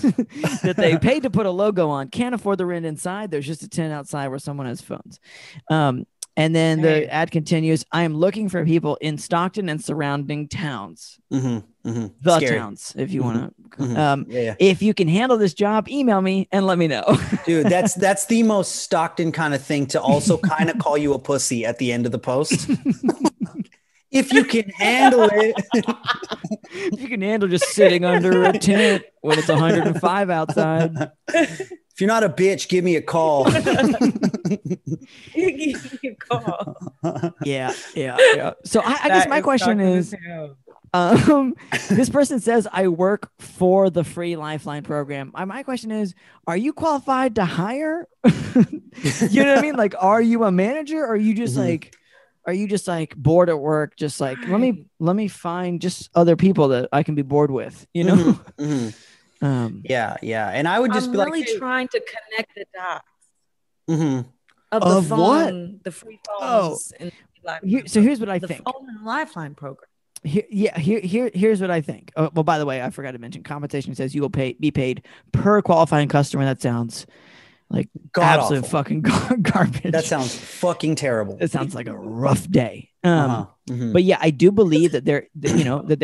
A: that they paid to put a logo on. Can't afford the rent inside. There's just a tent outside where someone has phones. And then the ad continues. I am looking for people in Stockton and surrounding towns. The
C: Scary.
A: towns, if you want to.
C: Yeah.
A: If you can handle this job, email me and let me know.
C: Dude, that's the most Stockton kind of thing to also kind of call you a pussy at the end of the post. If you can handle it.
A: If you can handle just sitting under a tent when it's 105 outside.
C: If you're not a bitch, give me a call.
A: Yeah. So I guess my question is, this person says, I work for the free Lifeline program. My question is, are you qualified to hire? You know what I mean? Like, are you a manager, or are you just like bored at work? Just like, let me find just other people that I can be bored with, you know?
C: Yeah. And I would just
D: I'm
C: be
D: really
C: like, hey.
D: trying to connect the dots
C: Mm-hmm.
D: of the phone, the free phones. And
A: So here's what I
D: the
A: think.
D: phone and Lifeline program.
A: Here's what I think. Oh, well, by the way, I forgot to mention, compensation says you will be paid per qualifying customer. That sounds like absolute fucking garbage.
C: That sounds fucking terrible.
A: It sounds like a rough day.
C: Mm-hmm.
A: But yeah, I do believe that there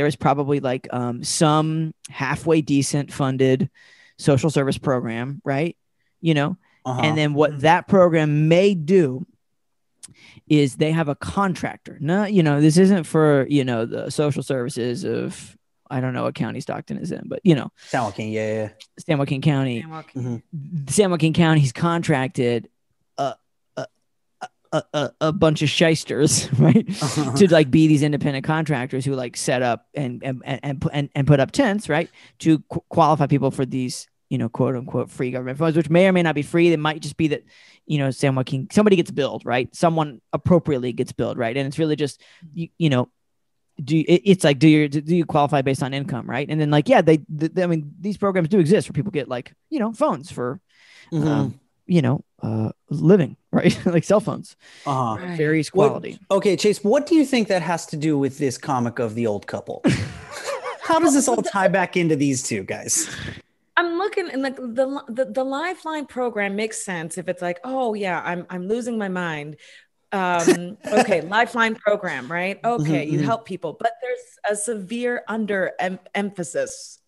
A: is probably like some halfway decent funded social service program, right? And then what that program may do is they have a contractor. No, this isn't for, the social services of, I don't know what county Stockton is in, but
C: San Joaquin, yeah.
A: San Joaquin County.
C: Mm-hmm.
A: San Joaquin County's contracted a bunch of shysters, right? To like be these independent contractors who like set up and put up tents, right? To qualify people for these, quote unquote free government phones, which may or may not be free. It might just be that, somebody gets billed, right? Someone appropriately gets billed, right? And it's really just, do you qualify based on income, right? And then these programs do exist where people get phones for, living, right? Like cell phones, various quality.
C: Okay, Chase, what do you think that has to do with this comic of the old couple? How does this all tie back into these two guys?
D: I'm looking and the Lifeline program makes sense if it's like, oh yeah, I'm losing my mind. Okay, Lifeline program, right? Okay, you help people, but there's a severe emphasis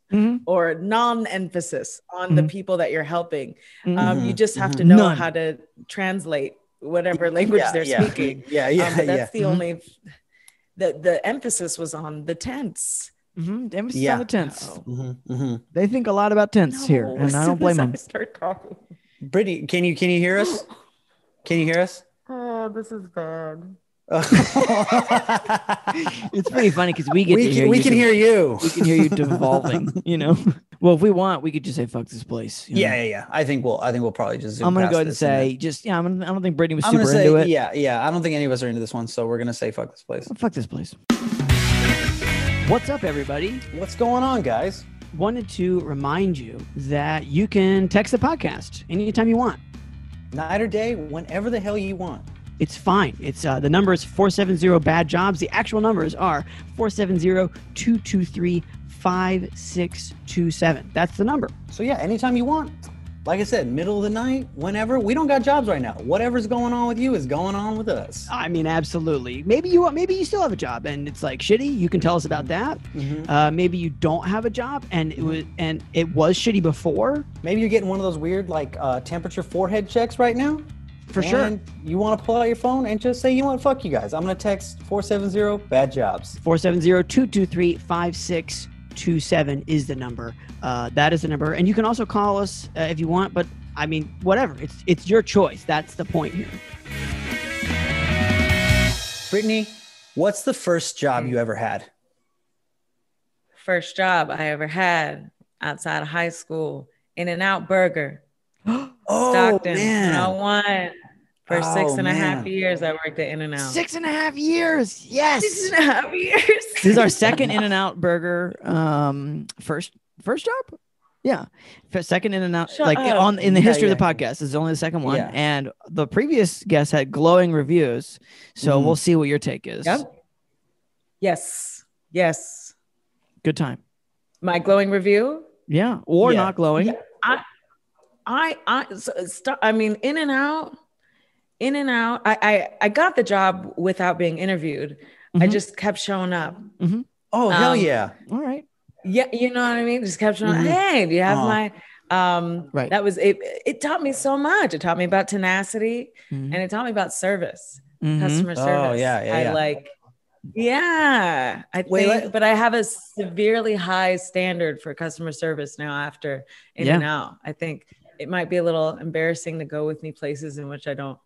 D: or non-emphasis on the people that you're helping. You just have to know how to translate whatever language they're speaking. But that's the only. The emphasis was on the tense.
A: The emphasis on the tense. They think a lot about tense here, and I don't blame them.
D: Start talking.
C: Brittany, can you hear us? Can you hear us?
D: Oh, this is bad.
A: It's pretty funny because we can
C: hear you.
A: We can hear you devolving. Well, if we want, we could just say "fuck this place."
C: Yeah. I think we'll probably just.
A: I'm gonna go ahead and say I don't think Brittany was super into it.
C: Yeah. I don't think any of us are into this one, so we're gonna say "fuck this place."
A: Fuck this place. What's up, everybody?
C: What's going on, guys?
A: Wanted to remind you that you can text the podcast anytime you want.
C: Night or day, whenever the hell you want.
A: It's fine. It's the number is 470-BAD-JOBS. The actual numbers are 470-223-5627. That's the number.
C: So yeah, anytime you want. Like I said, middle of the night, whenever. We don't got jobs right now. Whatever's going on with you is going on with us.
A: I mean, absolutely. Maybe you still have a job and it's like shitty. You can tell us about that. Maybe you don't have a job and it was shitty before.
C: Maybe you're getting one of those weird temperature forehead checks right now.
A: For sure.
C: You want to pull out your phone and just say, you know what, fuck you guys. I'm going to text 470-BAD-JOBS.
A: 470-223-5627 is the number. That is the number. And you can also call us if you want, but I mean, whatever. It's your choice. That's the point here.
C: Brittany, what's the first job you ever had?
D: First job I ever had outside of high school, In-N-Out Burger. Stockton,
C: man.
D: 101. For 6.5 years, I worked at In-N-Out.
A: 6.5 years. Yes.
D: 6.5 years.
A: This is our second In-N-Out Burger. First job. Yeah. Second In-N-Out. In the history of the podcast. This is only the second one.
C: Yeah.
A: And the previous guest had glowing reviews. So we'll see what your take is.
D: Yep. Yes.
A: Good time.
D: My glowing review?
A: Yeah. Or not glowing.
D: Yeah. I mean, In-N-Out. I got the job without being interviewed. I just kept showing up.
C: Oh, hell yeah.
A: All right.
D: Yeah. You know what I mean? Just kept showing up. Hey, do you have my,
A: right.
D: That was, it taught me so much. It taught me about tenacity and it taught me about service, customer service.
C: Oh yeah.
D: But I have a severely high standard for customer service now after In-N-Out. I think it might be a little embarrassing to go with me places in which I don't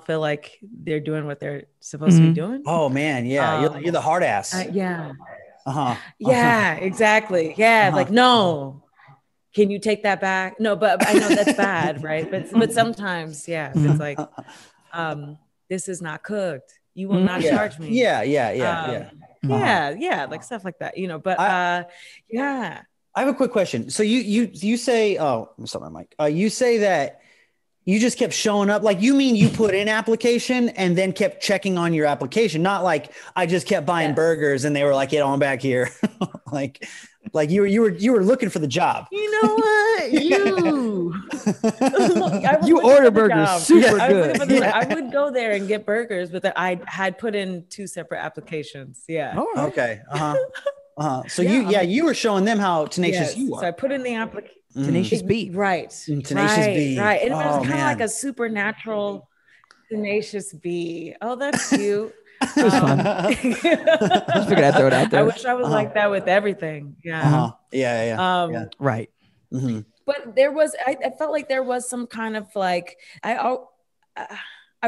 D: feel like they're doing what they're supposed to be doing.
C: Oh man, yeah, you're the hard ass.
D: Yeah. Yeah, exactly. Yeah, like no. Can you take that back? No, but I know that's bad, right? But sometimes, yeah, it's like, this is not cooked. You will not charge me.
C: Yeah,
D: like stuff like that, But yeah.
C: I have a quick question. So you say, oh, I'm sorry, Mike. You say that you just kept showing up. Like, you mean you put in application and then kept checking on your application, not like I just kept buying burgers and they were like, get on back here. like you were looking for the job.
D: You know what?
A: You order burgers super good.
D: I would go there and get burgers, but I had put in 2 separate applications. Yeah.
A: Oh,
C: okay. So you were showing them how tenacious you are.
D: So I put in the application.
A: Tenacious B.
D: Right.
C: Tenacious B.
D: Right. And it was kind of like a supernatural tenacious B. Oh, that's cute.
A: It was fun. I just figured I'd throw it out there.
D: I wish I was like that with everything. Yeah.
C: Yeah.
A: Right.
D: But there was, I felt like there was some kind of like, I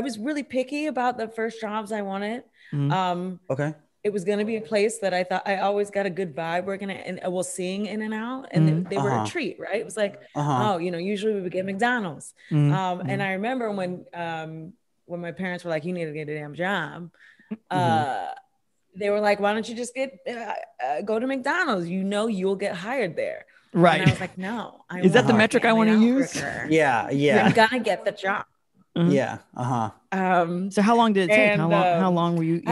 D: was really picky about the first jobs I wanted.
C: Okay.
D: it was going to be a place that I thought I always got a good vibe working at, and seeing In-N-Out, and they were a treat, right? It was like, oh, usually we would get McDonald's. And I remember when my parents were like, you need to get a damn job. They were like, why don't you just go to McDonald's? You'll get hired there.
A: Right.
D: And I was like, no.
A: Is that the metric I want to use?
C: Yeah.
D: You're gonna get the job.
C: Yeah.
A: So how long did it take? How long were you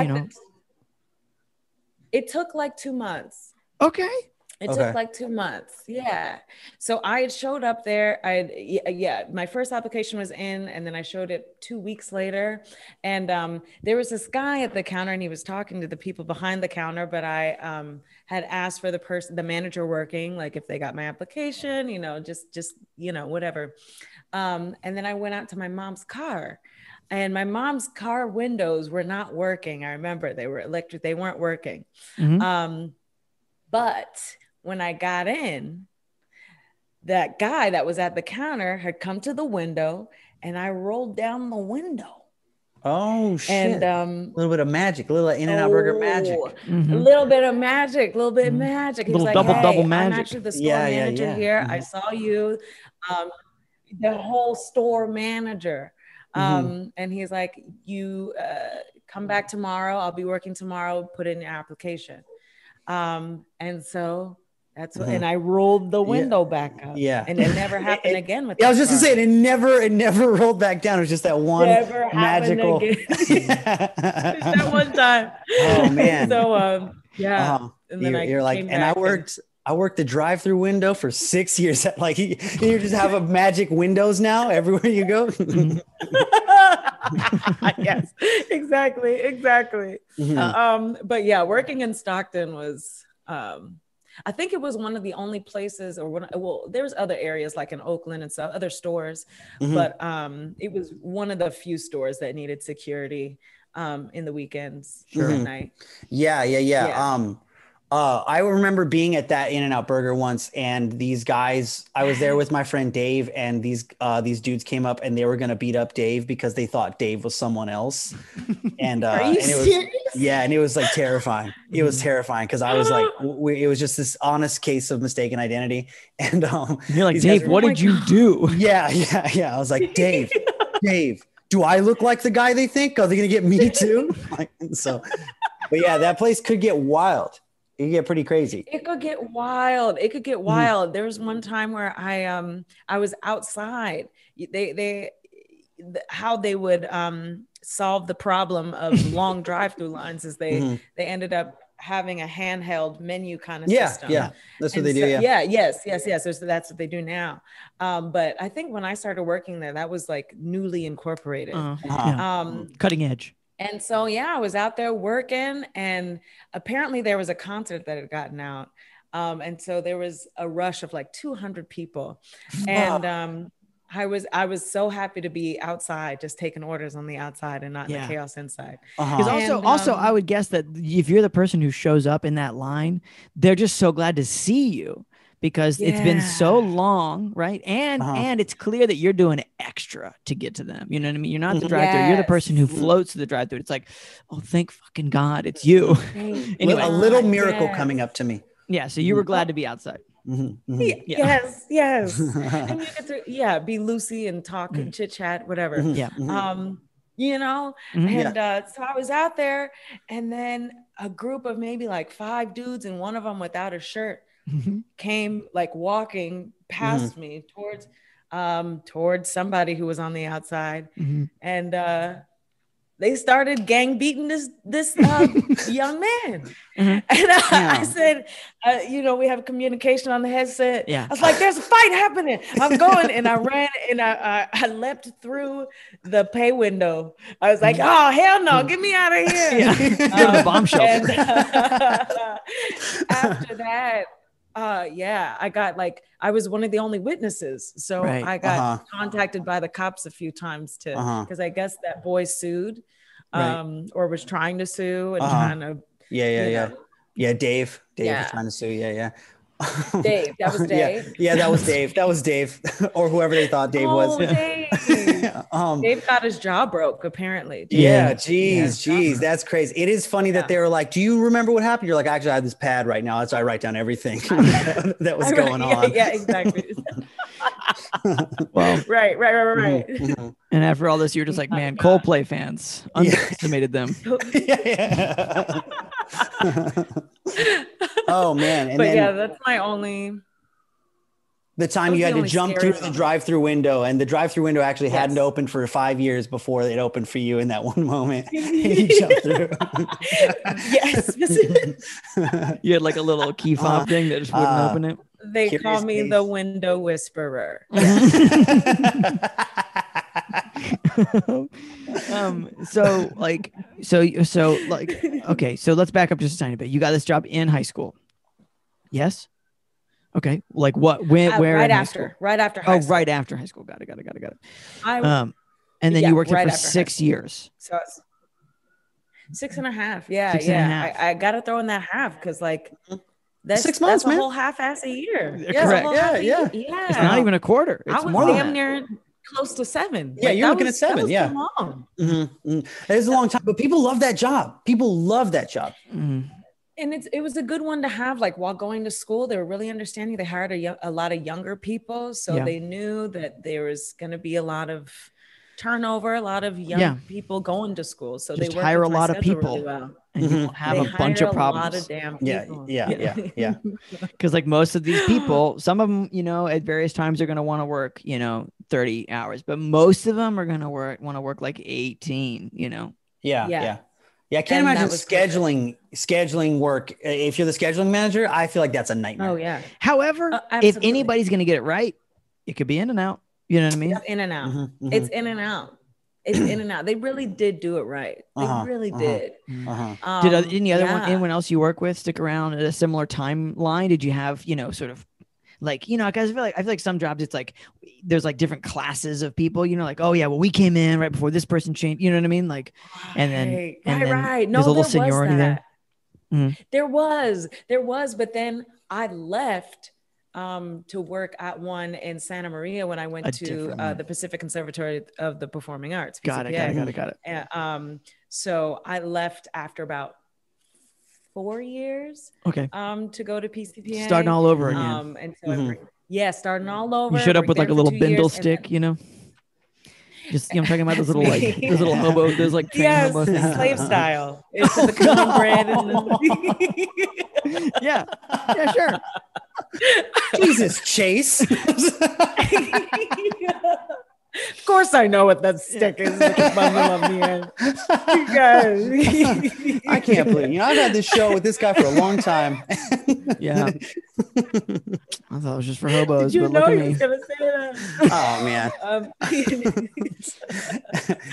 D: It took like 2 months.
A: Okay.
D: It took like 2 months. Yeah. So I had showed up there. My first application was in, and then I showed it 2 weeks later. And there was this guy at the counter, and he was talking to the people behind the counter, but I had asked for the manager working, like if they got my application, just whatever. And then I went out to my mom's car. And my mom's car windows were not working. I remember they were electric. They weren't working. But when I got in, that guy that was at the counter had come to the window, and I rolled down the window.
C: Oh, shit.
D: And
C: a little bit of magic, a little In-N-Out Burger magic.
D: A little bit of magic, a little bit of magic. He was like,
A: double magic.
D: I'm actually the store manager here. I saw you. The whole store manager. And he's like, you come back tomorrow. I'll be working tomorrow. Put in your application. And so that's what, and I rolled the window back up.
C: Yeah.
D: And it never happened again with
C: I was just to say it never rolled back down. It was just that one magical.
D: Just that one time.
C: Oh man.
D: So and then
C: you're like, and I worked the drive-through window for 6 years. Like you just have magic windows now everywhere you go.
D: Yes, exactly. But yeah, working in Stockton was, I think it was one of the only places, there's other areas like in Oakland and stuff, other stores, but it was one of the few stores that needed security in the weekends at night.
C: Yeah. I remember being at that In-N-Out Burger once, and these guys, I was there with my friend Dave, and these dudes came up and they were going to beat up Dave because they thought Dave was someone else. And, and it was like terrifying. It was terrifying. Cause I was like, it was just this honest case of mistaken identity. And,
A: you're like, Dave, what did you do?
C: Yeah. I was like, Dave, do I look like the guy they think? Are they going to get me too? But yeah, that place could get wild. It could get pretty crazy.
D: It could get wild. There was one time where I was outside. How they would solve the problem of long drive-through lines is they ended up having a handheld menu kind of system.
C: Yeah, that's what they do.
D: Yes. So that's what they do now. But I think when I started working there, that was like newly incorporated.
A: Cutting edge.
D: And so, I was out there working, and apparently there was a concert that had gotten out. And so there was a rush of like 200 people. And I was so happy to be outside, just taking orders on the outside and not in the chaos inside.
A: Because also, I would guess that if you're the person who shows up in that line, they're just so glad to see you. Because it's been so long, right? And it's clear that you're doing extra to get to them. You know what I mean? You're not the drive-thru. You're the person who floats to the drive-thru. It's like, oh, thank fucking God, it's you.
C: Anyway, a little miracle coming up to me.
A: Yeah. So you were glad to be outside.
D: Yes. And you get to be loosey and talk and chit chat, whatever. And so I was out there, and then a group of maybe like 5 dudes, and one of them without a shirt. Came like walking past me towards somebody who was on the outside, and they started gang beating this young man. And I said, we have communication on the headset. I was like, there's a fight happening. I'm going, and I ran, and I leapt through the pay window. I was like, oh, hell no, get me out of here.
A: The bomb shelter.
D: After that, I was one of the only witnesses. So I got contacted by the cops a few times because I guess that boy sued or was trying to sue and trying to.
C: Dave was trying to sue.
D: Dave, that was Dave.
C: That was Dave. Or whoever they thought Dave was.
D: Dave. Dave got his jaw broke, apparently.
C: Yeah, geez, that's crazy. It is funny that they were like, "Do you remember what happened?" You're like, "Actually, I have this pad right now, so I write down everything that was going on."
D: Yeah, exactly.
A: Well,
D: right.
C: Mm-hmm.
A: And after all this, you're just like, man, Coldplay fans underestimated them.
C: Yeah. Oh man! And
D: But
C: then
D: yeah, that's my only.
C: the time you had to jump through the drive-through window, and the drive-through window actually hadn't opened for 5 years before it opened for you in that one moment. You jumped through.
D: Yes.
A: You had like a little key fob thing that just wouldn't open it.
D: They call me the window whisperer. Okay, so let's back up just a tiny bit. You got this job in high school. Yes. Okay. Like what? When? Where? Right after high school.
A: Right after high school. Got it. And then you worked there for 6 years.
D: So it's 6.5. Yeah.
A: 6.5.
D: I got to throw in that half because like that's
C: 6 months,
D: that's
C: man.
D: a whole half-ass a year.
A: Correct.
C: Yeah.
A: It's not even a quarter. It's
D: I was
A: more than
D: damn
A: that.
D: near close to 7.
C: Yeah,
D: Like,
C: you're
D: that
C: looking
D: was-
C: at 7.
D: that was
C: Yeah.
D: too long.
C: It is a long time, but people love that job. People love that job.
A: Mhm.
D: And it was a good one to have, like while going to school. They were really understanding. They hired a lot of younger people, so they knew that there was going to be a lot of turnover, a lot of young people going to school. So
A: Just
D: they worked
A: hire
D: with
A: a
D: my
A: lot of
D: schedule
A: people.
D: really well.
A: And you won't have
D: They
A: a bunch
D: hire
A: of
D: a lot
A: problems.
D: of damn
C: Yeah,
D: people.
C: yeah.
A: Because like most of these people, some of them, at various times are going to want to work, 30 hours, but most of them are going to want to work like 18,
C: Yeah. I can't
D: And
C: imagine
D: that was
C: scheduling work. If you're the scheduling manager, I feel like that's a nightmare.
D: Oh yeah.
A: However, if
D: Absolutely.
A: anybody's going to get it right, it could be in and out. You know what I mean?
D: In and out.
C: Mhm,
D: It's in and out. It's in and out. They really did do it right. They really did.
C: Uh-huh.
A: Did any other anyone else you work with stick around at a similar timeline? Did you have, sort of like, because I feel like some jobs, it's like there's like different classes of people, like, oh yeah, well, we came in right before this person changed, you know what I mean? Like, and then
D: right. No,
A: there's a little
D: there was
A: seniority there.
D: that. There was, but then I left to work at one in Santa Maria when I went to the Pacific Conservatory of the Performing Arts.
A: Got it.
D: And, so I left after about 4 years.
A: Okay.
D: To go to PCPA.
A: Starting all over again.
D: And so starting all over.
A: You showed up
D: worked
A: with like
D: there
A: a
D: for
A: little
D: 2
A: bindle
D: years,
A: stick, Just, I'm talking about those little those little hobo, those like train
D: yes,
A: hobo things.
D: slave style. It's the cornbread and
A: Yeah, sure.
C: Jesus, Chase.
D: Of course, I know what that stick is. With the bundle on the end. You guys.
C: I can't believe I've had this show with this guy for a long time.
A: Yeah. I thought it was just for hobos,
D: Did you
A: but
D: know
A: look
D: he
A: at me.
D: was gonna say that?
C: Oh man.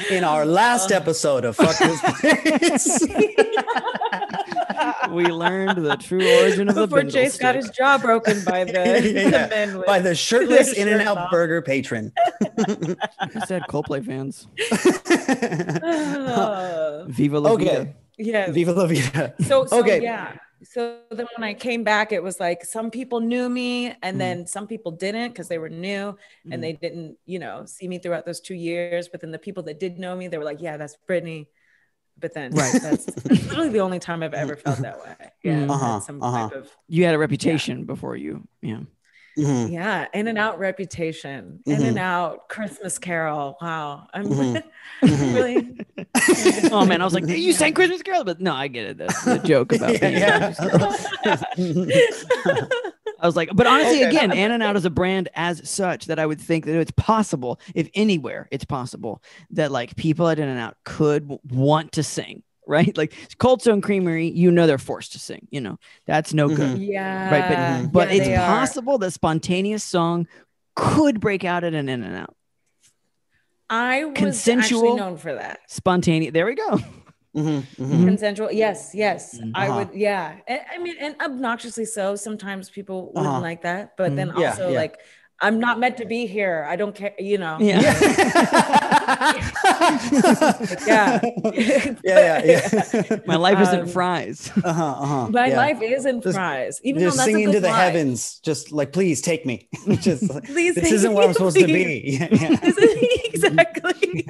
C: In our last episode of Fuck This Place.
A: We learned the true origin of the
D: Before
A: bindle
D: Chase got
A: stick.
D: his jaw broken by the men with
C: By the shirtless
D: their
C: In and
D: shirts
C: Out
D: off.
C: Burger patron.
A: I said Coldplay fans.
D: Uh,
A: Viva la vida.
C: Okay.
D: yeah.
C: Viva la vida.
D: So
C: Okay.
D: yeah. So then when I came back, it was like some people knew me and then some people didn't because they were new and they didn't, see me throughout those 2 years. But then the people that did know me, they were like, yeah, that's Brittany. But then that's literally the only time I've ever felt that way. Yeah. had some type of
A: You had a reputation before you. Yeah.
D: yeah, In and Out reputation, In and Out Christmas Carol. Wow, I'm really.
A: Oh man, I was like, you sang Christmas Carol, but no, I get it. That's the joke about being. I was like, but honestly, again, In and Out is a brand as such that I would think that it's possible, if anywhere, it's possible that like people at In and Out could want to sing. Right, like Cold Stone Creamery, they're forced to sing. That's no good.
D: Yeah,
A: Right, but
D: yeah,
A: it's
D: they are.
A: possible that spontaneous song could break out at an In and Out.
D: I was
A: Consensual.
D: actually known for that.
A: Spontaneous. There we go.
D: Consensual. Yes. I would. Yeah. I mean, and obnoxiously so. Sometimes people wouldn't like that, but then
C: Yeah,
D: also
C: yeah.
D: like I'm not meant to be here. I don't care, you know.
A: Yeah.
D: Yeah.
A: My life isn't fries.
D: My life isn't fries. Even
C: Just
D: though that's
C: singing
D: a good
C: to the
D: line.
C: heavens, just like, please take me. Just like,
D: Please
C: this
D: take
C: isn't
D: me,
C: where I'm supposed to
D: please.
C: be. Yeah.
D: Exactly.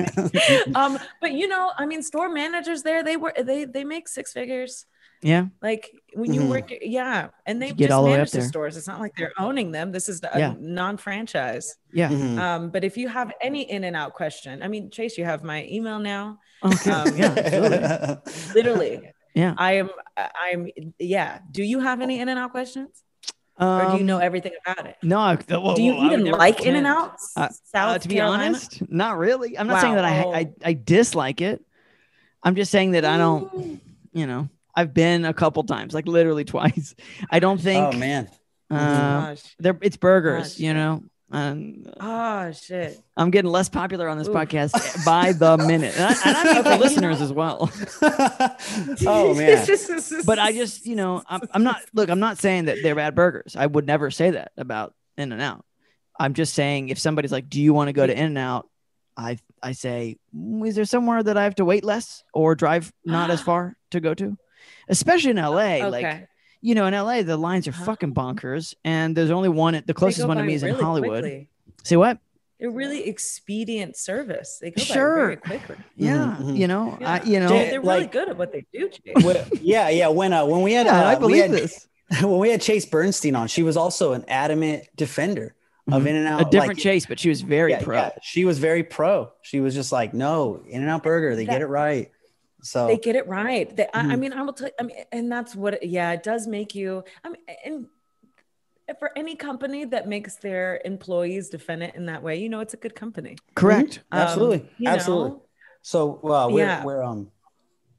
D: But you know, I mean, store managers there, they make six figures.
A: Yeah.
D: Like when you work, and they
A: get
D: just
A: all the way
D: manage
A: up
D: the
A: there.
D: stores. It's not like they're owning them. This is a
A: Yeah.
D: non-franchise.
A: Yeah.
D: But if you have any In-N-Out question, I mean, Chase, you have my email now.
A: Okay. Yeah. Absolutely.
D: Literally.
A: Yeah.
D: I'm. Do you have any In-N-Out questions? Or do you know everything about it?
A: No.
D: Do you even like In-N-Out? South
A: to be
D: Carolina?
A: honest, not really. I'm not saying that I dislike it. I'm just saying that I don't, you know, I've been a couple times, like literally twice. I don't think.
C: Oh man.
A: It's burgers, you know.
D: Oh shit!
A: I'm getting less popular on this podcast by the minute, and I mean for listeners as well.
C: Oh man!
A: But I just, you know, I'm not saying that they're bad burgers. I would never say that about In-N-Out. I'm just saying if somebody's like, "Do you want to go to In-N-Out?" I say, is there somewhere that I have to wait less or drive not as far to go to? Especially in LA, like, you know, in LA, the lines are fucking bonkers. And there's only one, the closest one to me is in Hollywood. Quickly. See what?
D: They're really expedient service. They go by very quickly.
A: Yeah. You know,
D: they're really good at what they do.
C: When we had,
A: I believe this.
C: When we had Chase Bernstein on, she was also an adamant defender of In-N-Out.
A: A different Chase, but she was very pro.
C: Yeah, she was very pro. She was just like, no, In-N-Out Burger, they get it right. So
D: they get it right. I mean, I will tell you, I mean, and that's what, it does make you, I mean, and for any company that makes their employees defend it in that way, you know, it's a good company.
A: Correct.
C: Absolutely. Absolutely.
D: Know?
C: So,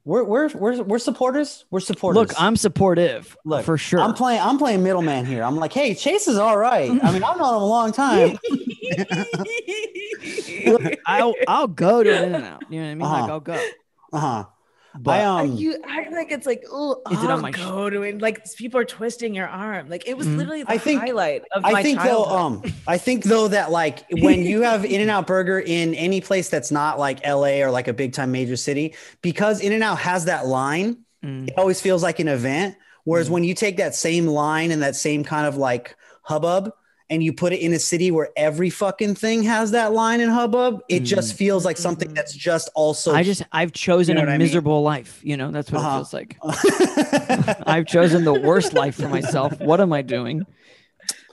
C: we're supporters. We're supporters.
A: Look, I'm supportive.
C: Look,
A: for sure.
C: I'm playing middleman here. I'm like, hey, Chase is all right. I mean, I've known him a long time.
A: Look, I'll go to In-N-Out. You know what I mean? Like I'll go.
C: But
D: you act like it's like, oh, is it on my show doing like people are twisting your arm? Like it was literally the highlight of my childhood.
C: I think though that like when you have In-N-Out Burger in any place that's not like LA or like a big time major city, because In-N-Out has that line, it always feels like an event. Whereas when you take that same line and that same kind of like hubbub and you put it in a city where every fucking thing has that line and hubbub, it just feels like something that's just also.
A: I've chosen a miserable life. You know, that's what it feels like. I've chosen the worst life for myself. What am I doing?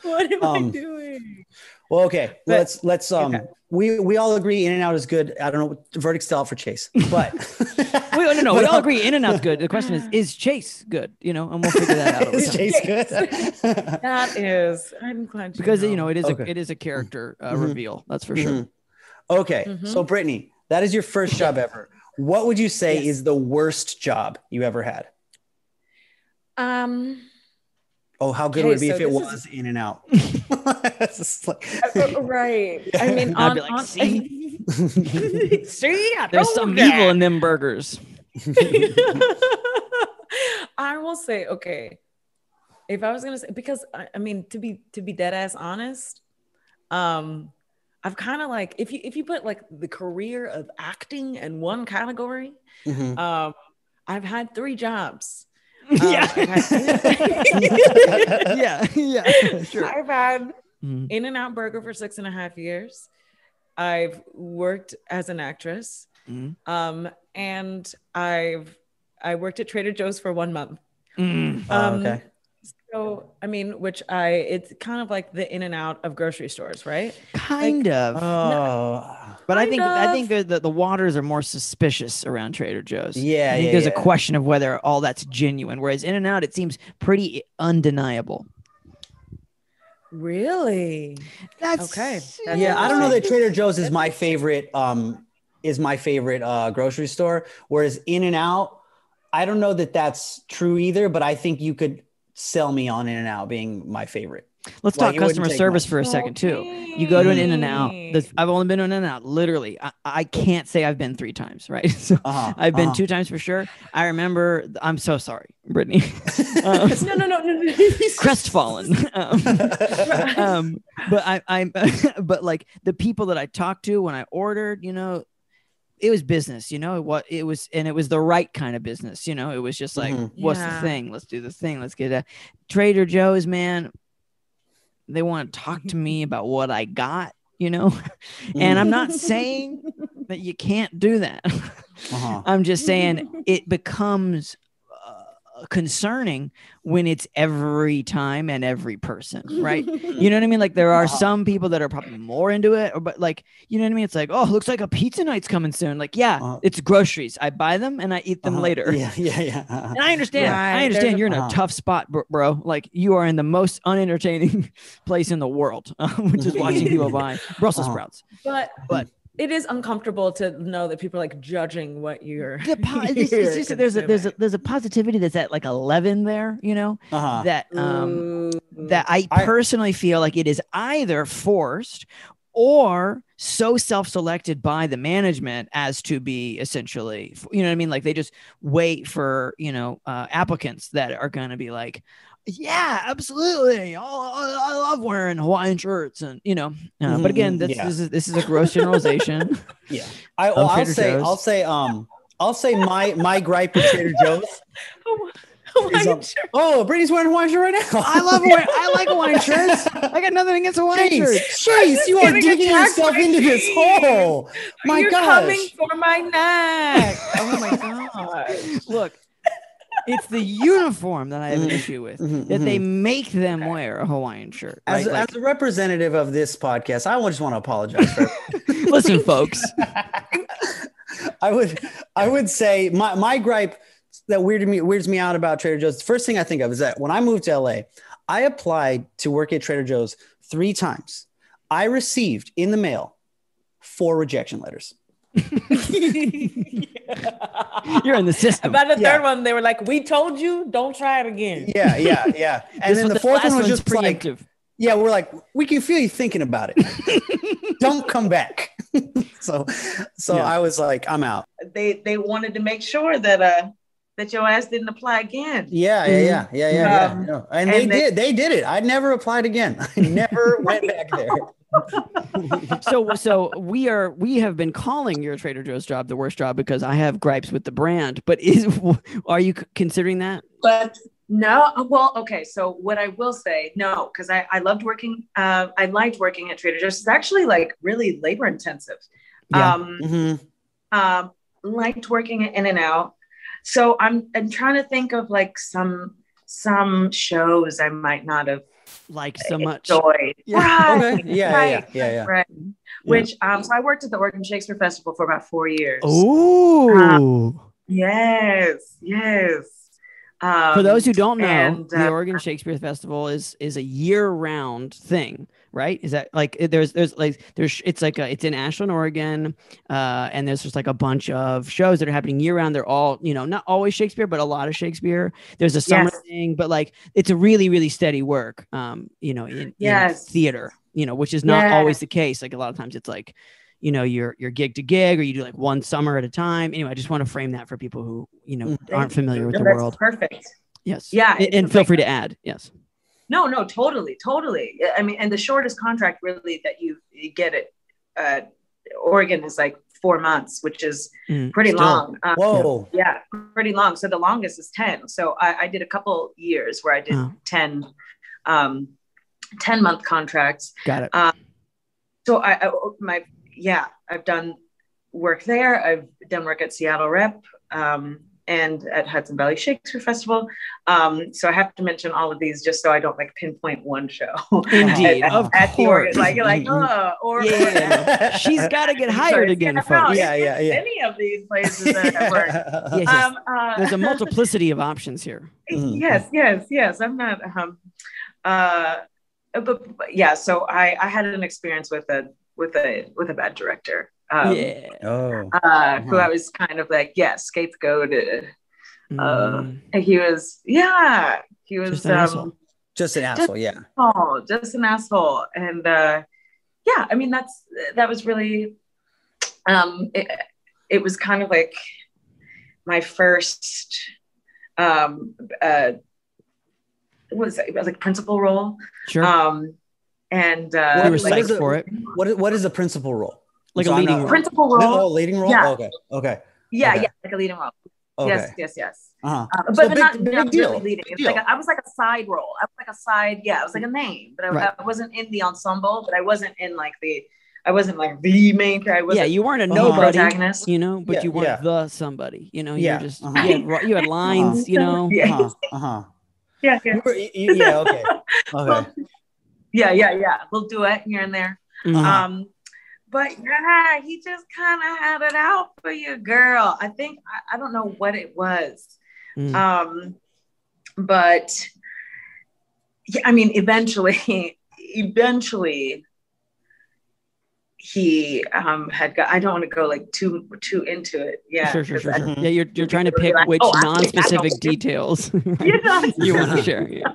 D: What am I doing?
C: Well, okay. Let's we all agree In-N-Out is good. I don't know, verdict still out for Chase, but
A: wait, no. We all agree In-N-Out's good. The question is Chase good? You know, and we'll figure that out.
C: Is Chase good?
D: That is. I'm glad
A: because you know it is a character reveal. That's for sure.
C: Okay, so Brittany, that is your first job ever. What would you say is the worst job you ever had? Oh, how good would it be if it was In-N-Out?
D: Right. I mean,
A: I'd be like, see, there's some evil in them burgers.
D: I will say, okay, if I was gonna say, because I mean, to be dead ass honest, I've kind of like if you put like the career of acting in one category, I've had 3 jobs.
A: Yeah, sure.
D: I've had In-N-Out Burger for 6.5 years. I've worked as an actress, and I worked at Trader Joe's for 1 month.
C: Okay.
D: So I mean, it's kind of like the In-N-Out of grocery stores, right?
A: Kind of. But I think the waters are more suspicious around Trader Joe's.
C: Yeah,
A: I think there's a question of whether all that's genuine. Whereas In-N-Out, it seems pretty undeniable.
D: Really?
A: That's
D: okay.
C: Yeah, I don't know that Trader Joe's is my favorite. Grocery store. Whereas In-N-Out, I don't know that that's true either. But I think you could sell me on In-N-Out being my favorite.
A: Let's
C: Well,
A: talk
C: you wouldn't
A: customer
C: take
A: service
C: much.
A: for a second too. You go to an In-N-Out. I've only been to an In-N-Out. Literally, I can't say I've been 3 times, right? So I've been 2 times for sure. I remember. I'm so sorry, Brittany.
D: No.
A: Crestfallen. But but like the people that I talked to when I ordered, it was business, it was, and it was the right kind of business, it was just like, what's the thing? Let's do the thing. Let's get it. Trader Joe's, man, they want to talk to me about what I got, and I'm not saying that you can't do that. I'm just saying it becomes concerning when it's every time and every person, right? You know what I mean? Like there are some people that are probably more into it, but like, you know what I mean? It's like, oh, looks like a pizza night's coming soon. Like, it's groceries. I buy them and I eat them later. And I understand.
D: Right.
A: I understand you're in a tough spot, bro. Like you are in the most unentertaining place in the world, which is watching people buy Brussels sprouts.
D: But it is uncomfortable to know that people are like judging what you're.
A: There's a positivity that's at like 11 there, that I personally feel like it is either forced or so self-selected by the management as to be essentially, you know what I mean? Like they just wait for, applicants that are going to be like, yeah, absolutely. I love wearing Hawaiian shirts, and but again, this is a gross generalization.
C: Yeah, I'll say my gripe with Trader Joe's. Brittany's wearing a Hawaiian shirt right now.
A: I like Hawaiian shirts. I got nothing against Hawaiian shirts.
C: Chase, you are digging yourself into this hole. My gosh. You're
D: coming for my neck. Oh my god.
A: Look. It's the uniform that I have an issue with, that they make them wear a Hawaiian shirt. Right?
C: As a representative of this podcast, I just want to apologize for
A: Listen, folks.
C: I would say my gripe that weirds me out about Trader Joe's, the first thing I think of is that when I moved to LA, I applied to work at Trader Joe's 3 times. I received in the mail 4 rejection letters.
A: You're in the system.
D: About the third one, they were like, "We told you, don't try it again."
C: Yeah. And then the fourth one was just
A: preemptive.
C: Like, we're like, we can feel you thinking about it. Don't come back. So I was like, I'm out.
E: They wanted to make sure that your ass didn't apply again.
C: Yeah. No. And they did it. I never applied again. I never went back there.
A: So we have been calling your Trader Joe's job the worst job because I have gripes with the brand, but are you considering that?
E: But no, well, okay. So what I will say, no, because I loved working. I liked working at Trader Joe's. It's actually like really labor intensive. Liked working at In-N-Out. So I'm trying to think of like some shows I might not have
A: like so much.
E: Enjoyed.
C: Yeah.
E: Right.
C: Okay. Yeah.
E: Right. Which so I worked at the Oregon Shakespeare Festival for about 4 years.
A: Oh.
E: Yes.
A: For those who don't know, the Oregon Shakespeare Festival is a year-round thing, right? Is that like it's in Ashland, Oregon, and there's just like a bunch of shows that are happening year-round. They're all, not always Shakespeare, but a lot of Shakespeare. There's a summer thing, but like it's a really, really steady work, in theater, which is not always the case. Like a lot of times it's like, you're gig to gig, or you do like one summer at a time. Anyway, I just want to frame that for people who, aren't familiar with the world.
E: Perfect.
A: Yes.
E: Yeah.
A: And feel free to add. Yes.
E: No, totally. I mean, and the shortest contract really that you get at Oregon is like 4 months, which is pretty long.
C: Whoa.
E: Yeah, pretty long. So the longest is 10. So I did a couple years where I did 10-month contracts.
A: Got it.
E: So I've done work there. I've done work at Seattle Rep and at Hudson Valley Shakespeare Festival. So I have to mention all of these just so I don't like pinpoint one show.
A: Indeed, of course.
C: She's
A: got to get hired again, folks.
C: Yeah.
E: Any of these places that I work.
A: There's a multiplicity of options here.
E: Yes. I'm not. But yeah, so I had an experience with a bad director. Who I was kind of like, scapegoated. He was
C: Just an asshole. Yeah.
E: Oh, just an asshole. And yeah, I mean, that was really, it was kind of like my first, it was like principal role.
A: Sure.
E: And
A: you were
E: like,
A: psyched for it.
C: What is a principal role?
A: Like
C: So
A: a
C: I'm
A: leading
C: not-
A: role.
E: principal role.
C: Oh, leading role.
E: Yeah.
C: Okay.
E: Yeah,
C: Okay.
E: yeah, like a leading role.
C: Okay.
E: Yes.
C: Uh-huh.
E: But,
C: So
E: but
C: big
E: not
C: deal.
E: really leading.
C: Big
E: It's like
C: deal.
E: I was like a side role. I was like a side. Yeah, I was like a name, but
A: Right.
E: I wasn't in the ensemble. But I wasn't in like the. I wasn't like the main. I wasn't.
A: Yeah, you weren't a
C: Uh-huh.
A: nobody,
E: protagonist.
A: you know, but
C: Yeah,
A: you weren't
C: yeah.
A: the somebody, you know.
C: Yeah,
A: You're just
C: uh-huh.
A: you had lines, you know.
E: Yeah.
C: Uh-huh.
E: Yeah.
C: Yeah. Okay. Okay.
E: Yeah. We'll do it here and there.
A: Mhm.
E: But yeah, he just kind of had it out for you, girl. I think I don't know what it was.
A: Mm.
E: But yeah, I mean, eventually he had got. I don't want to go like too into it. Yeah,
A: Sure.
E: 'cause I-
A: Yeah, you're trying to pick
E: like,
A: which
E: oh, I
A: non-specific
E: know.
A: details
E: You know.
A: you want to share. Yeah.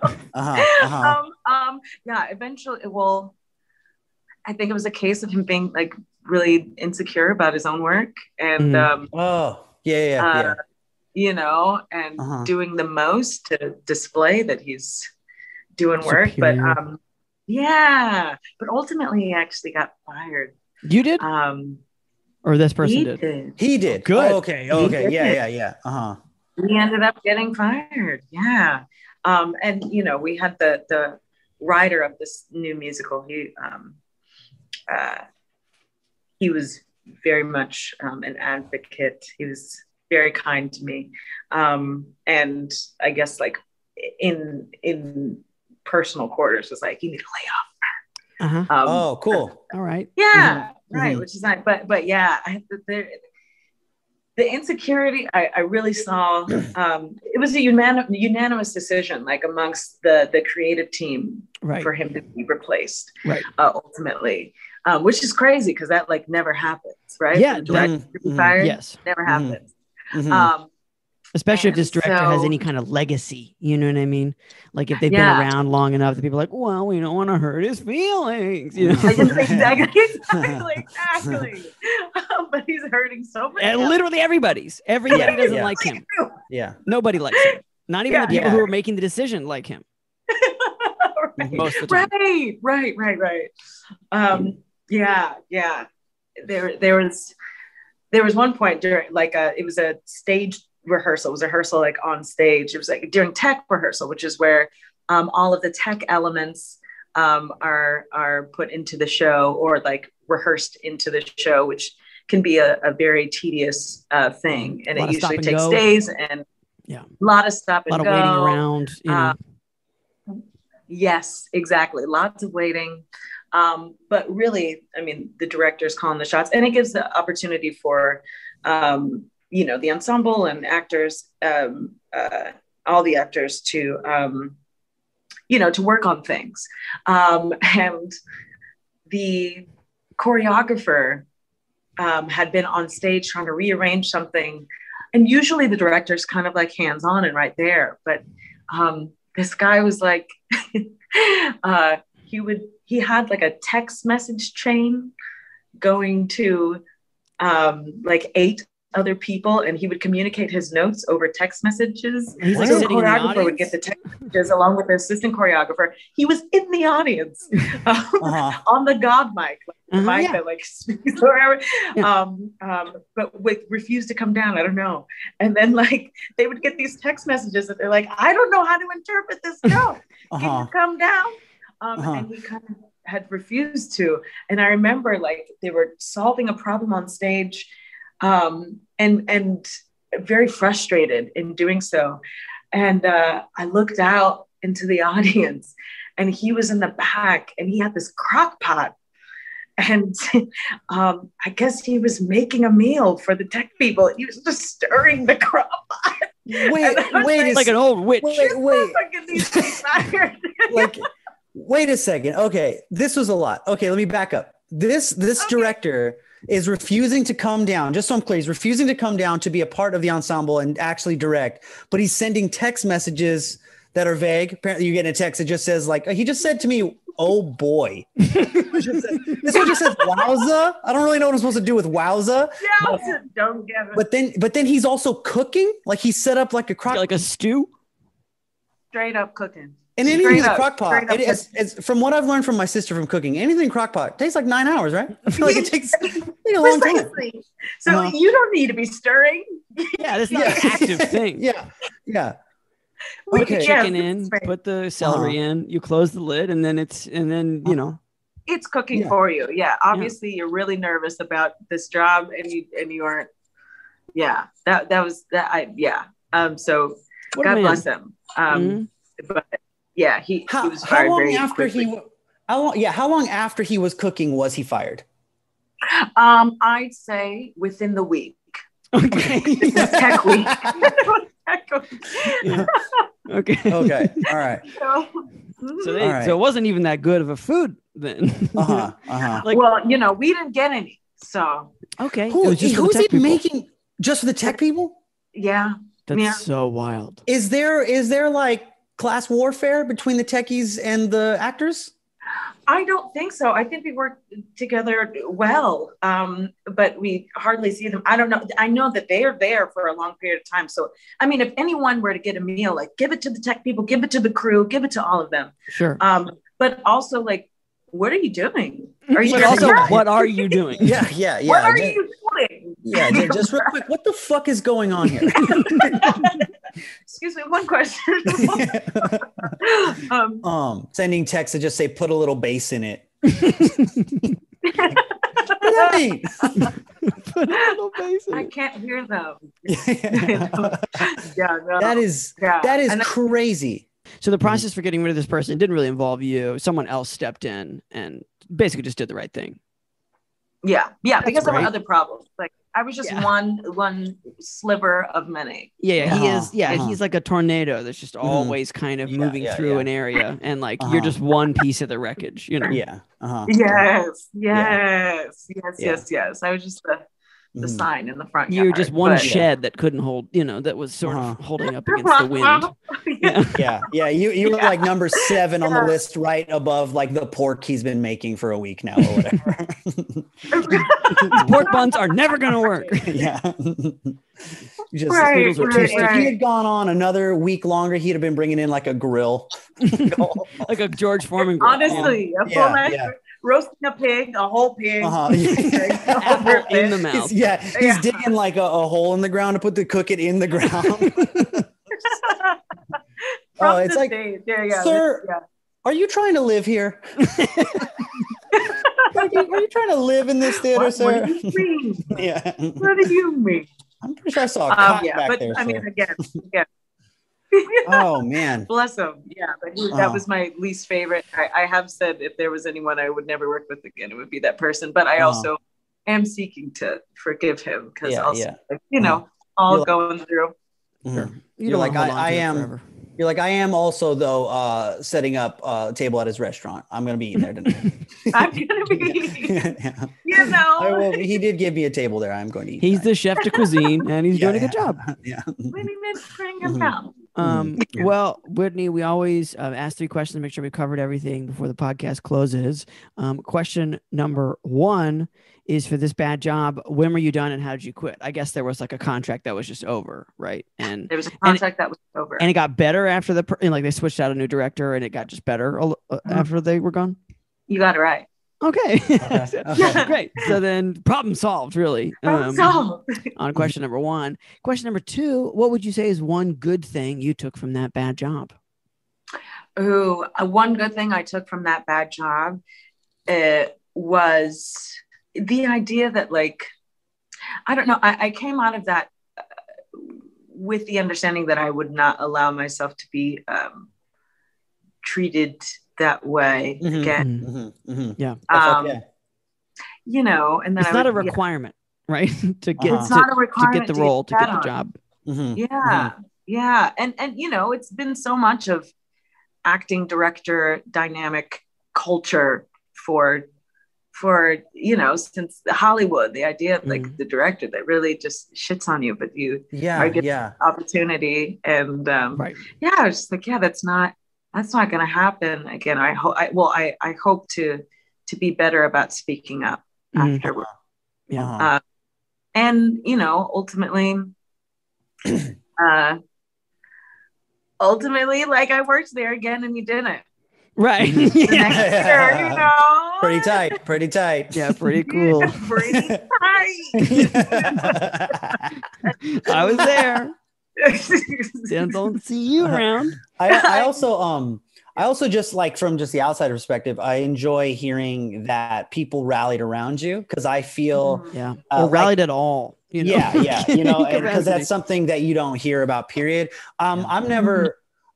E: Yeah, eventually, well, I think it was a case of him being like really insecure about his own work and,
C: Oh, yeah.
E: you know, and doing the most to display that he's doing work.
A: Superior.
E: But yeah, but ultimately he actually got fired.
A: You did, or this person
E: He
A: did?
E: did.
C: He did.
A: Good.
C: Oh, okay.
E: did.
C: Yeah.
E: He ended up getting fired. Yeah. And you know, we had the writer of this new musical. He was very much an advocate. He was very kind to me. And I guess like in personal quarters was like, you need to lay off her.
C: Oh, cool.
A: All right.
E: Yeah. Right. Which is nice. But yeah, the insecurity I really saw, it was a unanimous decision, like amongst the creative team,
A: Right.
E: for him to be replaced,
A: Right.
E: ultimately, which is crazy because that like never happens, right?
A: Yeah,
E: The director to be fired,
A: Yes.
E: never happens.
A: Especially if
E: And
A: this director has
E: so-
A: any kind of legacy, you know what I mean? Like if they've
E: Yeah.
A: been around long enough that people are like, well, we don't want to hurt his feelings, you know?
E: exactly. But he's hurting so many.
A: And literally everybody doesn't
C: Yeah.
A: like him.
C: Yeah.
A: Nobody likes him. Not even the people
C: Yeah.
A: who are making the decision like him. Most of the time.
E: Right. Yeah. There was one point during like it was a stage rehearsal. It was a rehearsal like on stage. It was like during tech rehearsal, which is where all of the tech elements are put into the show or like rehearsed into the show, which can be a very tedious thing, and it usually takes days and a lot of stop and
A: a lot
E: go,
A: of waiting around, you know.
E: Yes, exactly. Lots of waiting. But really, I mean, the director's calling the shots, and it gives the opportunity for, you know, the ensemble and actors, all the actors to, you know, to work on things. And the choreographer had been on stage trying to rearrange something. And usually the director's kind of like hands-on and right there. But this guy was like, he had like a text message chain going to like 8 other people, and he would communicate his notes over text messages.
A: He's like
E: So the
A: sitting in the
E: choreographer would
A: audience?
E: get the text messages along with the assistant choreographer. He was in the audience on the God mic, like the mic that like speaks wherever, but refused to come down. I don't know. And then like they would get these text messages that they're like, I don't know how to interpret this note. Can you come down? And he kind of had refused to. And I remember like they were solving a problem on stage, and very frustrated in doing so. And I looked out into the audience, and he was in the back, and he had this crock pot. And I guess he was making a meal for the tech people. He was just stirring the crock pot.
C: Wait,
A: like an old witch.
C: Wait a second. Okay, this was a lot. Okay, let me back up. This director is refusing to come down. Just so I'm clear, he's refusing to come down to be a part of the ensemble and actually direct. But he's sending text messages that are vague. Apparently, you get a text that just says like, he just said to me, "Oh boy." This one just says "wowza." I don't really know what I'm supposed to do with "wowza."
E: Yeah, don't get it.
C: But then he's also cooking. Like he set up like a crock,
A: like a stew.
E: Straight up cooking.
C: And anything in the crock pot, from what I've learned from my sister from cooking, anything in crock pot takes like 9 hours, right? I feel like it takes a long time.
E: So you don't need to be stirring.
A: Yeah, this is not an active thing.
C: Yeah.
A: Put the chicken in, put the celery in, you close the lid, and then you know.
E: It's cooking for you. Yeah. Obviously you're really nervous about this job and you aren't. Yeah. That was that. So God bless him. But yeah, he was fired.
C: How long after he was cooking was he fired?
E: I'd say within the week.
A: Okay.
E: It was tech week.
A: Yeah. Okay.
C: Okay. All right.
A: So it wasn't even that good of a food then.
E: Like, well, we didn't get any. So
A: okay.
C: Who's it making just for the tech people?
E: Yeah.
A: That's so wild.
C: Is there like class warfare between the techies and the actors?
E: I don't think so. I think we work together well, but we hardly see them. I don't know. I know that they are there for a long period of time. So, I mean, if anyone were to get a meal, like give it to the tech people, give it to the crew, give it to all of them.
A: Sure.
E: But also, like, what are you doing?
A: What are you doing?
C: Yeah.
E: What are you doing?
C: Yeah, just real quick. What the fuck is going on here?
E: Excuse me, one question.
C: Sending texts that just say put a little bass in it. What does that mean?
A: Put a little bass in
E: I
A: it.
E: can't hear them.
C: That is crazy.
A: So the process for getting rid of this person didn't really involve you. Someone else stepped in and basically just did the right thing.
E: Yeah, because there were other problems. Like I was just one sliver of many.
A: He is. He's like a tornado that's just always kind of moving through an area, and like you're just one piece of the wreckage.
C: Yeah.
E: Yes. I was just the sign in the front
A: You're
E: yard,
A: just one shed that couldn't hold, that was sort of holding up against the wind.
C: You were like number 7 on the list, right above like the pork he's been making for a week now or whatever.
A: Pork buns are never gonna work.
C: If he had gone on another week longer, he'd have been bringing in like a grill,
A: like a George Foreman grill.
E: Honestly, a full roasting a pig, a whole pig.
A: Apple in the mouth.
C: He's digging like a hole in the ground to cook it in the ground. It's like, sir, are you trying to live here? Are you trying to live in this theater, sir?
E: What do you mean? What do you mean?
C: I'm pretty sure I saw a cop back there.
E: I mean, again.
C: Oh man,
E: bless him. Yeah, but that was my least favorite. I have said if there was anyone I would never work with again, it would be that person. But I also am seeking to forgive him because all going through.
C: Sure. You're like I am. Forever. You're like I am also though setting up a table at his restaurant. I'm gonna be eating there tonight.
E: I'm gonna be.
C: I will. He did give me a table there. I'm going to eat.
A: He's the chef de cuisine, and he's doing a good job.
C: Yeah.
E: Bring him down.
A: Well, Whitney, we always ask 3 questions to make sure we covered everything before the podcast closes. Question number 1 is for this bad job. When were you done and how did you quit? I guess there was like a contract that was just over, right? And
E: there was a contract that was over.
A: And it got better after like they switched out a new director and it got just better after they were gone?
E: You got it right.
A: Okay. Great. So then problem solved, really.
E: Problem solved.
A: On question number 1. Question number 2, what would you say is one good thing you took from that bad job?
E: One good thing I took from that bad job was the idea that like, I don't know, I came out of that with the understanding that I would not allow myself to be treated that way again.
A: Yeah.
E: And then
A: it's not a requirement, right? to get
E: it's not a requirement
A: to get the role, to get the job.
E: Yeah. And it's been so much of acting director dynamic culture for since Hollywood, the idea of like the director that really just shits on you, but you are given opportunity. And I was just like, that's not going to happen again. I hope to be better about speaking up afterward. And ultimately, like, I worked there again and you didn't.
A: Right.
E: The next year,
C: Pretty tight.
A: Yeah, pretty cool.
E: Pretty tight.
A: I was there. Don't see you around.
C: I also just, like, from just the outside perspective, I enjoy hearing that people rallied around you, because I feel
A: or rallied at all.
C: Because that's something that you don't hear about, period.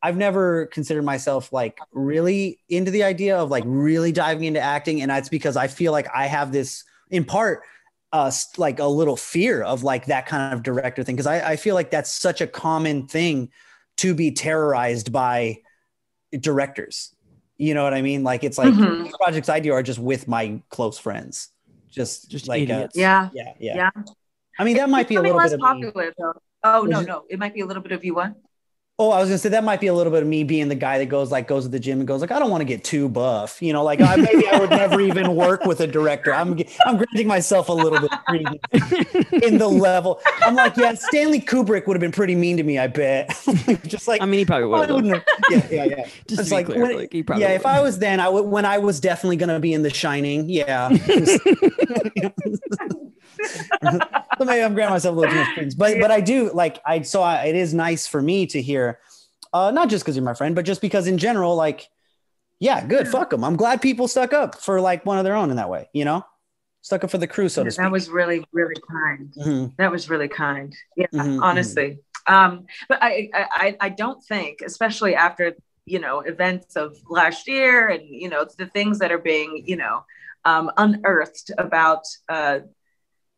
C: I've never considered myself like really into the idea of like really diving into acting. And that's because I feel like I have this, in part, like a little fear of like that kind of director thing. Cause I feel like that's such a common thing to be terrorized by directors. You know what I mean? Like, it's like projects I do are just with my close friends. Just like,
A: idiots.
C: Yeah. I mean, that might be a little
E: less
C: bit
E: popular
C: of
E: though. Oh, no. It might be a little bit of you. What?
C: Oh, I was gonna say that might be a little bit of me being the guy that goes to the gym and goes like, I don't want to get too buff, like maybe I would never even work with a director. I'm granting myself a little bit of credence in the level. I'm like, Stanley Kubrick would have been pretty mean to me, I bet. Just like,
A: I mean, he probably would have.
C: Yeah.
A: Just
C: it's
A: to
C: like,
A: be clear, he probably
C: if I was then, when I was definitely gonna be in The Shining, So maybe I'm granting myself a little too much credence, but I do like it is nice for me to hear, not just because you're my friend, but just because in general, like, good, fuck them. I'm glad people stuck up for like one of their own in that way, stuck up for the crew, so to speak.
E: That was really, really kind. That was really kind. Yeah, honestly. But I don't think, especially after events of last year and the things that are being unearthed about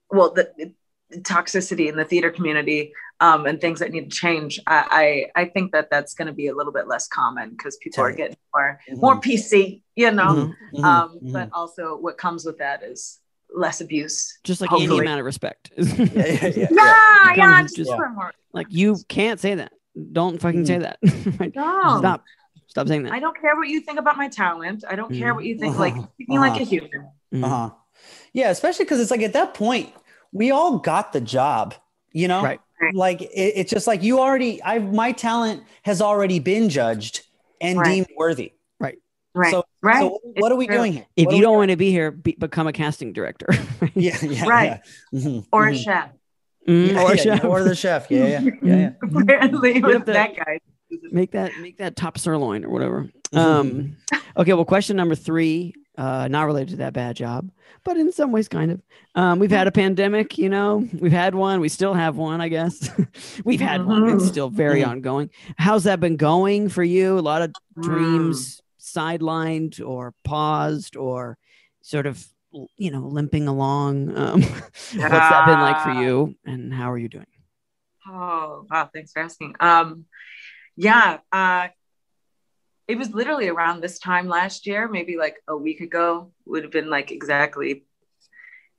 E: the toxicity in the theater community and things that need to change. I think that that's going to be a little bit less common because people are getting more PC, but also what comes with that is less abuse.
A: Just like
E: hopefully.
A: any amount of respect. Like, you can't say that. Don't fucking say that.
E: No.
A: Stop saying that.
E: I don't care what you think about my talent. I don't care what you think. Like, treat me like a human.
C: Yeah, especially because it's like at that point, we all got the job,
A: Right.
C: Like it's just like my talent has already been judged and deemed worthy.
A: Right.
C: So what are we doing here?
A: If you don't want to be here, become a casting director.
E: Right. Or a chef.
A: Or a chef.
C: Or the chef. Yeah.
E: Apparently with that guy.
A: Make that top sirloin or whatever. Okay, well, question number 3, not related to that bad job, but in some ways kind of. We've had a pandemic, we've had one, we still have one, I guess. We've had one, it's still very ongoing. How's that been going for you? A lot of dreams sidelined or paused or sort of, limping along. What's that been like for you, and how are you doing?
E: Oh, wow, thanks for asking. It was literally around this time last year, maybe like a week ago would have been like exactly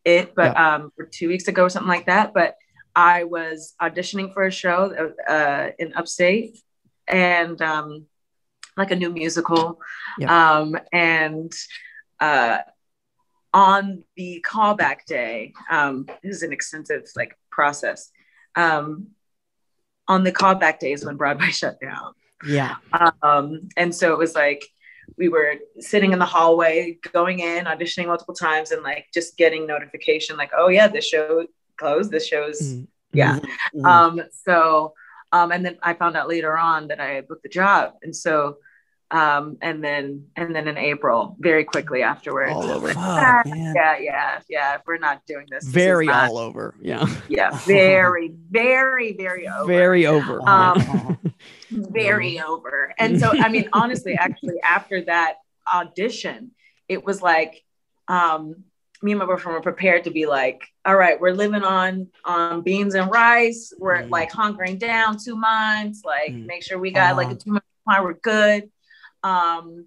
E: it, but or 2 weeks ago or something like that. But I was auditioning for a show in upstate, and like a new musical. And on the callback day, it was an extensive like process. On the callback days when Broadway shut down.
A: Yeah.
E: And so it was like, we were sitting in the hallway, going in, auditioning multiple times, and like just getting notification like, oh yeah, this show closed. This show's and then I found out later on that I had booked the job. And so and then in April, very quickly afterwards,
A: all over.
E: Yeah. We're not doing this.
A: Very
E: this
A: all over. Yeah.
E: Yeah. Very, very, very over.
A: Very over.
E: Very over. And so, I mean, honestly, actually, after that audition, it was like, me and my boyfriend were prepared to be like, all right, we're living on beans and rice. We're like hunkering down 2 months, make sure we got like a 2 month plan. We're good. And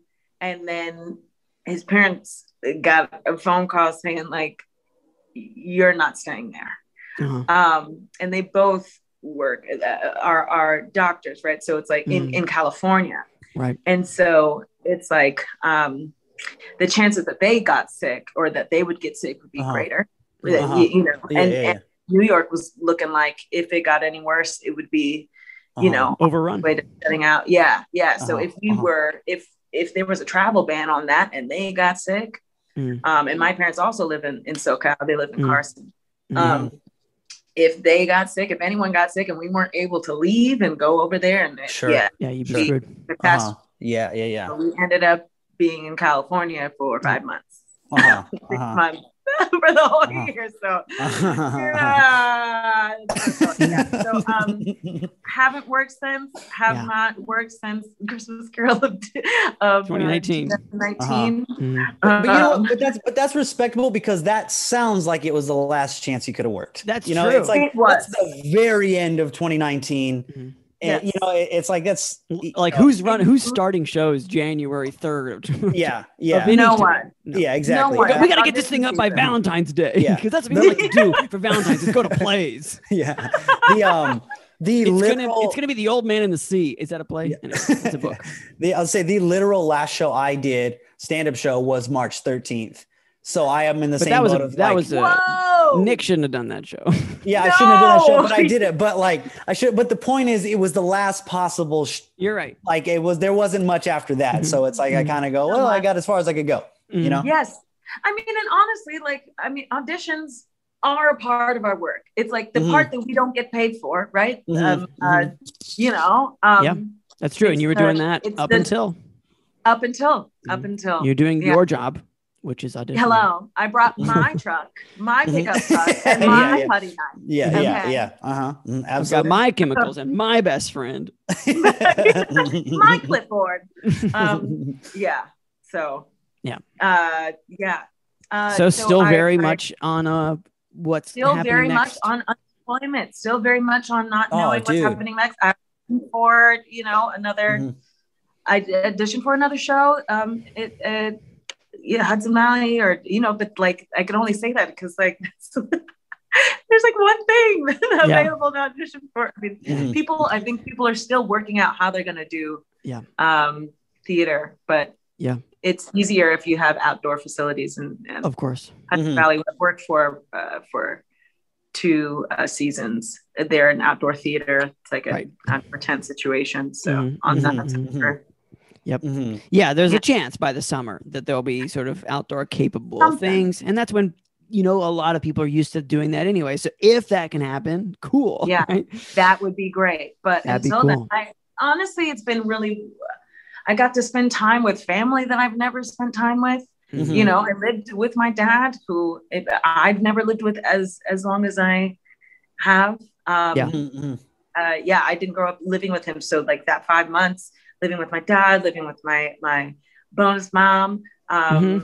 E: his parents got a phone call saying like, you're not staying there. And they both work are doctors, right? So it's like in California,
A: right?
E: And so it's like the chances that they got sick or that they would get sick would be greater, you know. And New York was looking like if it got any worse, it would be, you know,
A: overrun.
E: Way to shutting out. So if we were, if there was a travel ban on that and they got sick, and my parents also live in SoCal, they live in Carson. If they got sick, if anyone got sick and we weren't able to leave and go over there, and
A: you'd be screwed.
E: So we ended up being in California for 5 months, 6 months for the whole year. So haven't worked since. Have not worked since Christmas Carol of
A: 2019.
C: But you know what? But that's respectable, because that sounds like it was the last chance you could have worked.
A: That's
C: you know,
A: true.
C: it's like that's the very end of 2019. And you know, it's like that's
A: like who's starting shows January 3rd.
C: Yeah.
E: No one.
C: Yeah, exactly.
A: We got to get this thing up by Valentine's Day. Because that's what we like to do for Valentine's, is go to plays.
C: Yeah.
A: It's gonna be The Old Man in the Sea. Is that a play? Anyway, it's a book.
C: I'll say the literal last show I did, stand-up show, was March 13th. So I am in the same boat of
A: Nick shouldn't have done that show.
C: Yeah, I shouldn't have done that show, but I did it. But like I should. But the point is, it was the last possible.
A: You're right.
C: Like there wasn't much after that. So it's like I kind of go, well, I got as far as I could go. You know?
E: Yes. I mean, and honestly, auditions are a part of our work. It's like the part that we don't get paid for, right? You know.
A: Yeah, that's true. And you were doing that up until you're doing your job, which is auditioning.
E: Hello, I brought my truck, my pickup truck, and my putty knife.
C: Yeah.
A: Absolutely.
C: I've
A: got my chemicals and my best friend.
E: My clipboard. So.
A: So still very much on what's
E: still
A: happening
E: very
A: next.
E: much on unemployment. Still very much on not knowing what's happening next. I'm for another. I auditioned for another show. Hudson Valley, or but like I can only say that because like there's like one thing available to audition for. I mean, I think people are still working out how they're gonna do theater, but it's easier if you have outdoor facilities, and
A: of course
E: Hudson Valley worked for 2 seasons. They're an outdoor theater. It's like an outdoor tent situation. So on that.
A: Yep. Yeah, there's a chance by the summer that there'll be sort of outdoor capable things. And that's when, a lot of people are used to doing that anyway. So if that can happen, cool.
E: Yeah,
A: right?
E: That would be great. But until then, honestly, it's been really, I got to spend time with family that I've never spent time with. I lived with my dad, who I've never lived with as long as I have. I didn't grow up living with him. So like that 5 months, living with my dad, living with my bonus mom, and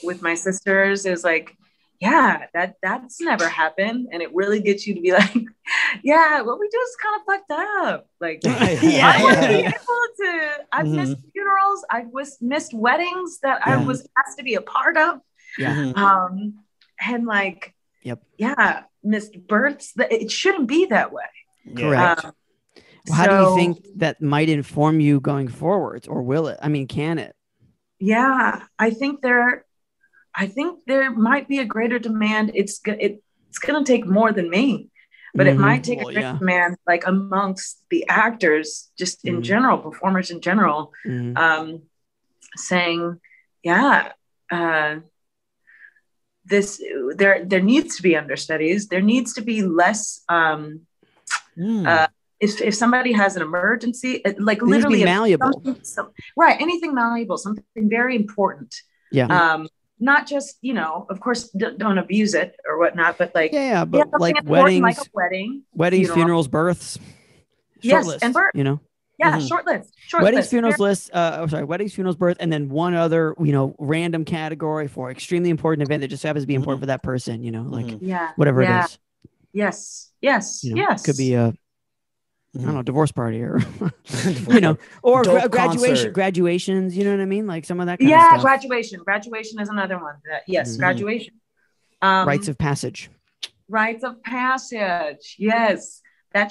E: with my sisters, it was like, that's never happened. And it really gets you to be like, what we do is kind of fucked up. Like, I want to be able to, I've missed funerals. I've missed weddings that I was asked to be a part of. And like, missed births. It shouldn't be that way.
A: Correct. How do you think that might inform you going forward, or will it? I mean, can it?
E: Yeah, I think there might be a greater demand. It's going to take more than me, but it might take a greater demand, like amongst the actors, just in general, performers in general, saying, this there needs to be understudies. There needs to be less. If somebody has an emergency, like literally
A: malleable,
E: anything malleable, something very important. Not just, of course, don't abuse it or whatnot, but like,
A: but like weddings,
E: like a weddings,
A: funerals, births,
E: yes, and birth, short list,
A: weddings, funerals list. Weddings, funerals, birth, and then one other, random category for extremely important event that just happens to be important for that person. Whatever it is.
E: Yes.
A: Could be a. I don't know, divorce party or, you know, or graduations, you know what I mean? Like some of that kind of stuff.
E: Graduation is another one. Yes, graduation.
A: Rites of passage.
E: Rites of passage. Yes, there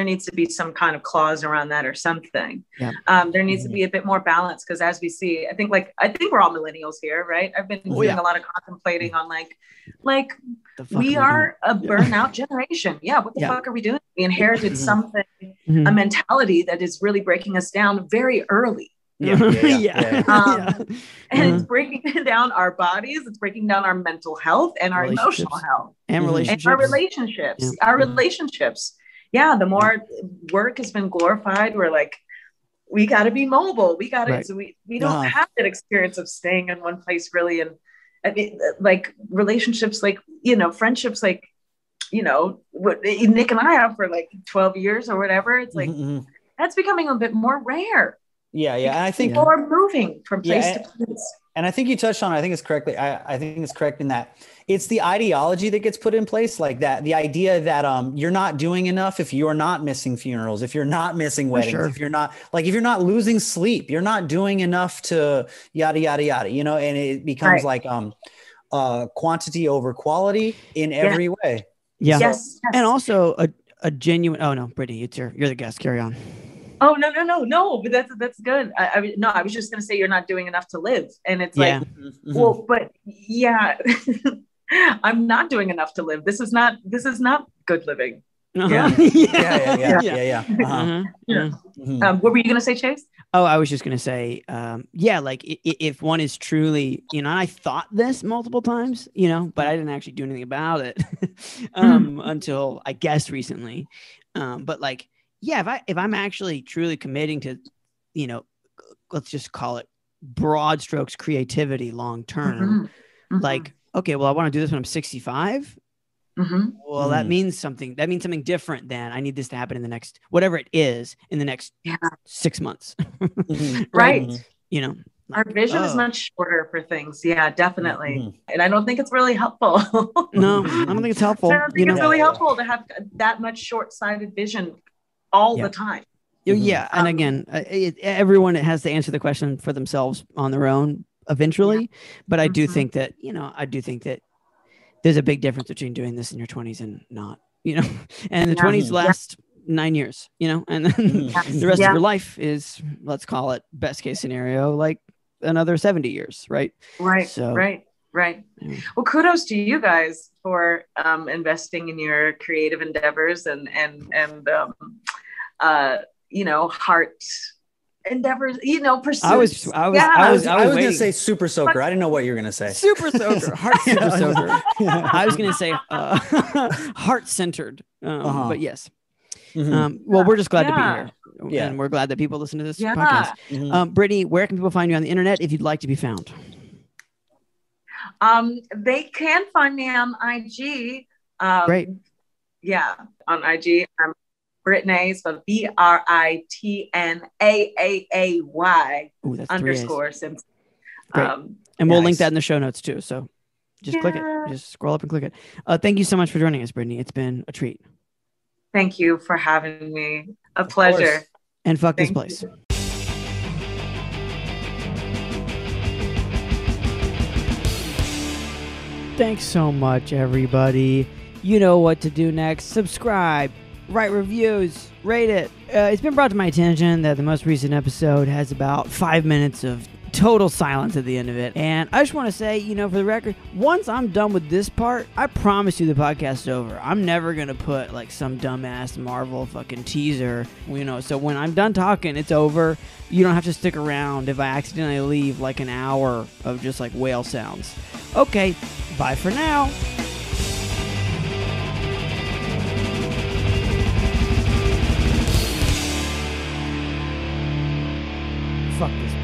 E: needs to be some kind of clause around that or something.
A: Yeah.
E: There needs to be a bit more balance because as we see, I think we're all millennials here, right? I've been doing a lot of contemplating on like we are a burnout generation. Yeah. What the fuck are we doing? We inherited something, a mentality that is really breaking us down very early.
A: And
E: it's breaking down our bodies, it's breaking down our mental health and our emotional health
A: and relationships.
E: And our relationships. Yeah, the more work has been glorified, we're like, we got to be mobile. We got it. So we don't have that experience of staying in one place really. And I mean, like relationships, like, you know, friendships, like, you know, what Nick and I have for like 12 years or whatever. It's like, that's becoming a bit more rare.
C: Yeah. And I think
E: people are moving from place to place.
C: And I think you touched on it. I think it's correctly. I think it's correct in that it's the ideology that gets put in place, like that. The idea that you're not doing enough if you're not missing funerals, if you're not missing weddings, if you're not losing sleep, you're not doing enough to yada yada yada. You know, and it becomes like quantity over quality in every way.
A: Yeah.
E: Yes.
A: And also a genuine. Oh no, Brittany, you're the guest. Carry on.
E: Oh, no, but that's good. I was just going to say you're not doing enough to live. And it's like, well, but I'm not doing enough to live. This is not good living.
A: Uh-huh.
E: What were you going to say, Chase?
A: Oh, I was just going to say, like if one is truly, you know, and I thought this multiple times, you know, but I didn't actually do anything about it until I guess recently. But like, yeah, if I'm actually truly committing to, you know, let's just call it broad strokes creativity long term, like, okay, well, I want to do this when I'm 65. Well, that means something. That means something different than I need this to happen in the next, whatever it is, in the next 6 months.
E: Right.
A: You know,
E: our vision is much shorter for things. Yeah, definitely. And I don't think it's really helpful.
A: No, I don't think it's helpful.
E: I don't think it's really helpful to have that much short-sighted vision all the time.
A: Yeah. And again, everyone has to answer the question for themselves on their own eventually. But I do think that, you know, there's a big difference between doing this in your 20s and not, you know, and the 20s last 9 years, you know, and then the rest of your life is, let's call it best case scenario, like another 70 years. Right. So,
E: right. Well, kudos to you guys for investing in your creative endeavors and you know, heart endeavors, you know, pursuits.
C: I was going to say super soaker. I didn't know what you were going to say.
A: Super soaker, heart super soaker. I was going to say heart centered. But yes. Well, we're just glad to be here. Yeah. And we're glad that people listen to this podcast. Brittany, where can people find you on the internet if you'd like to be found?
E: They can find me on IG.
A: Great.
E: Yeah, on IG. I'm Brittany, spelled BRITNAAAY _ Simpson.
A: Great. And we'll link that in the show notes too. So just click it. Just scroll up and click it. Thank you so much for joining us, Brittany. It's been a treat.
E: Thank you for having me. A pleasure.
A: And fuck this place. Thanks so much, everybody. You know what to do next. Subscribe, write reviews, rate it. It's been brought to my attention that the most recent episode has about 5 minutes of total silence at the end of it. And I just want to say, you know, for the record, once I'm done with this part, I promise you the podcast is over. I'm never going to put like some dumbass Marvel fucking teaser, you know, so when I'm done talking, it's over. You don't have to stick around if I accidentally leave like an hour of just like whale sounds. Okay, bye for now. Fuck this.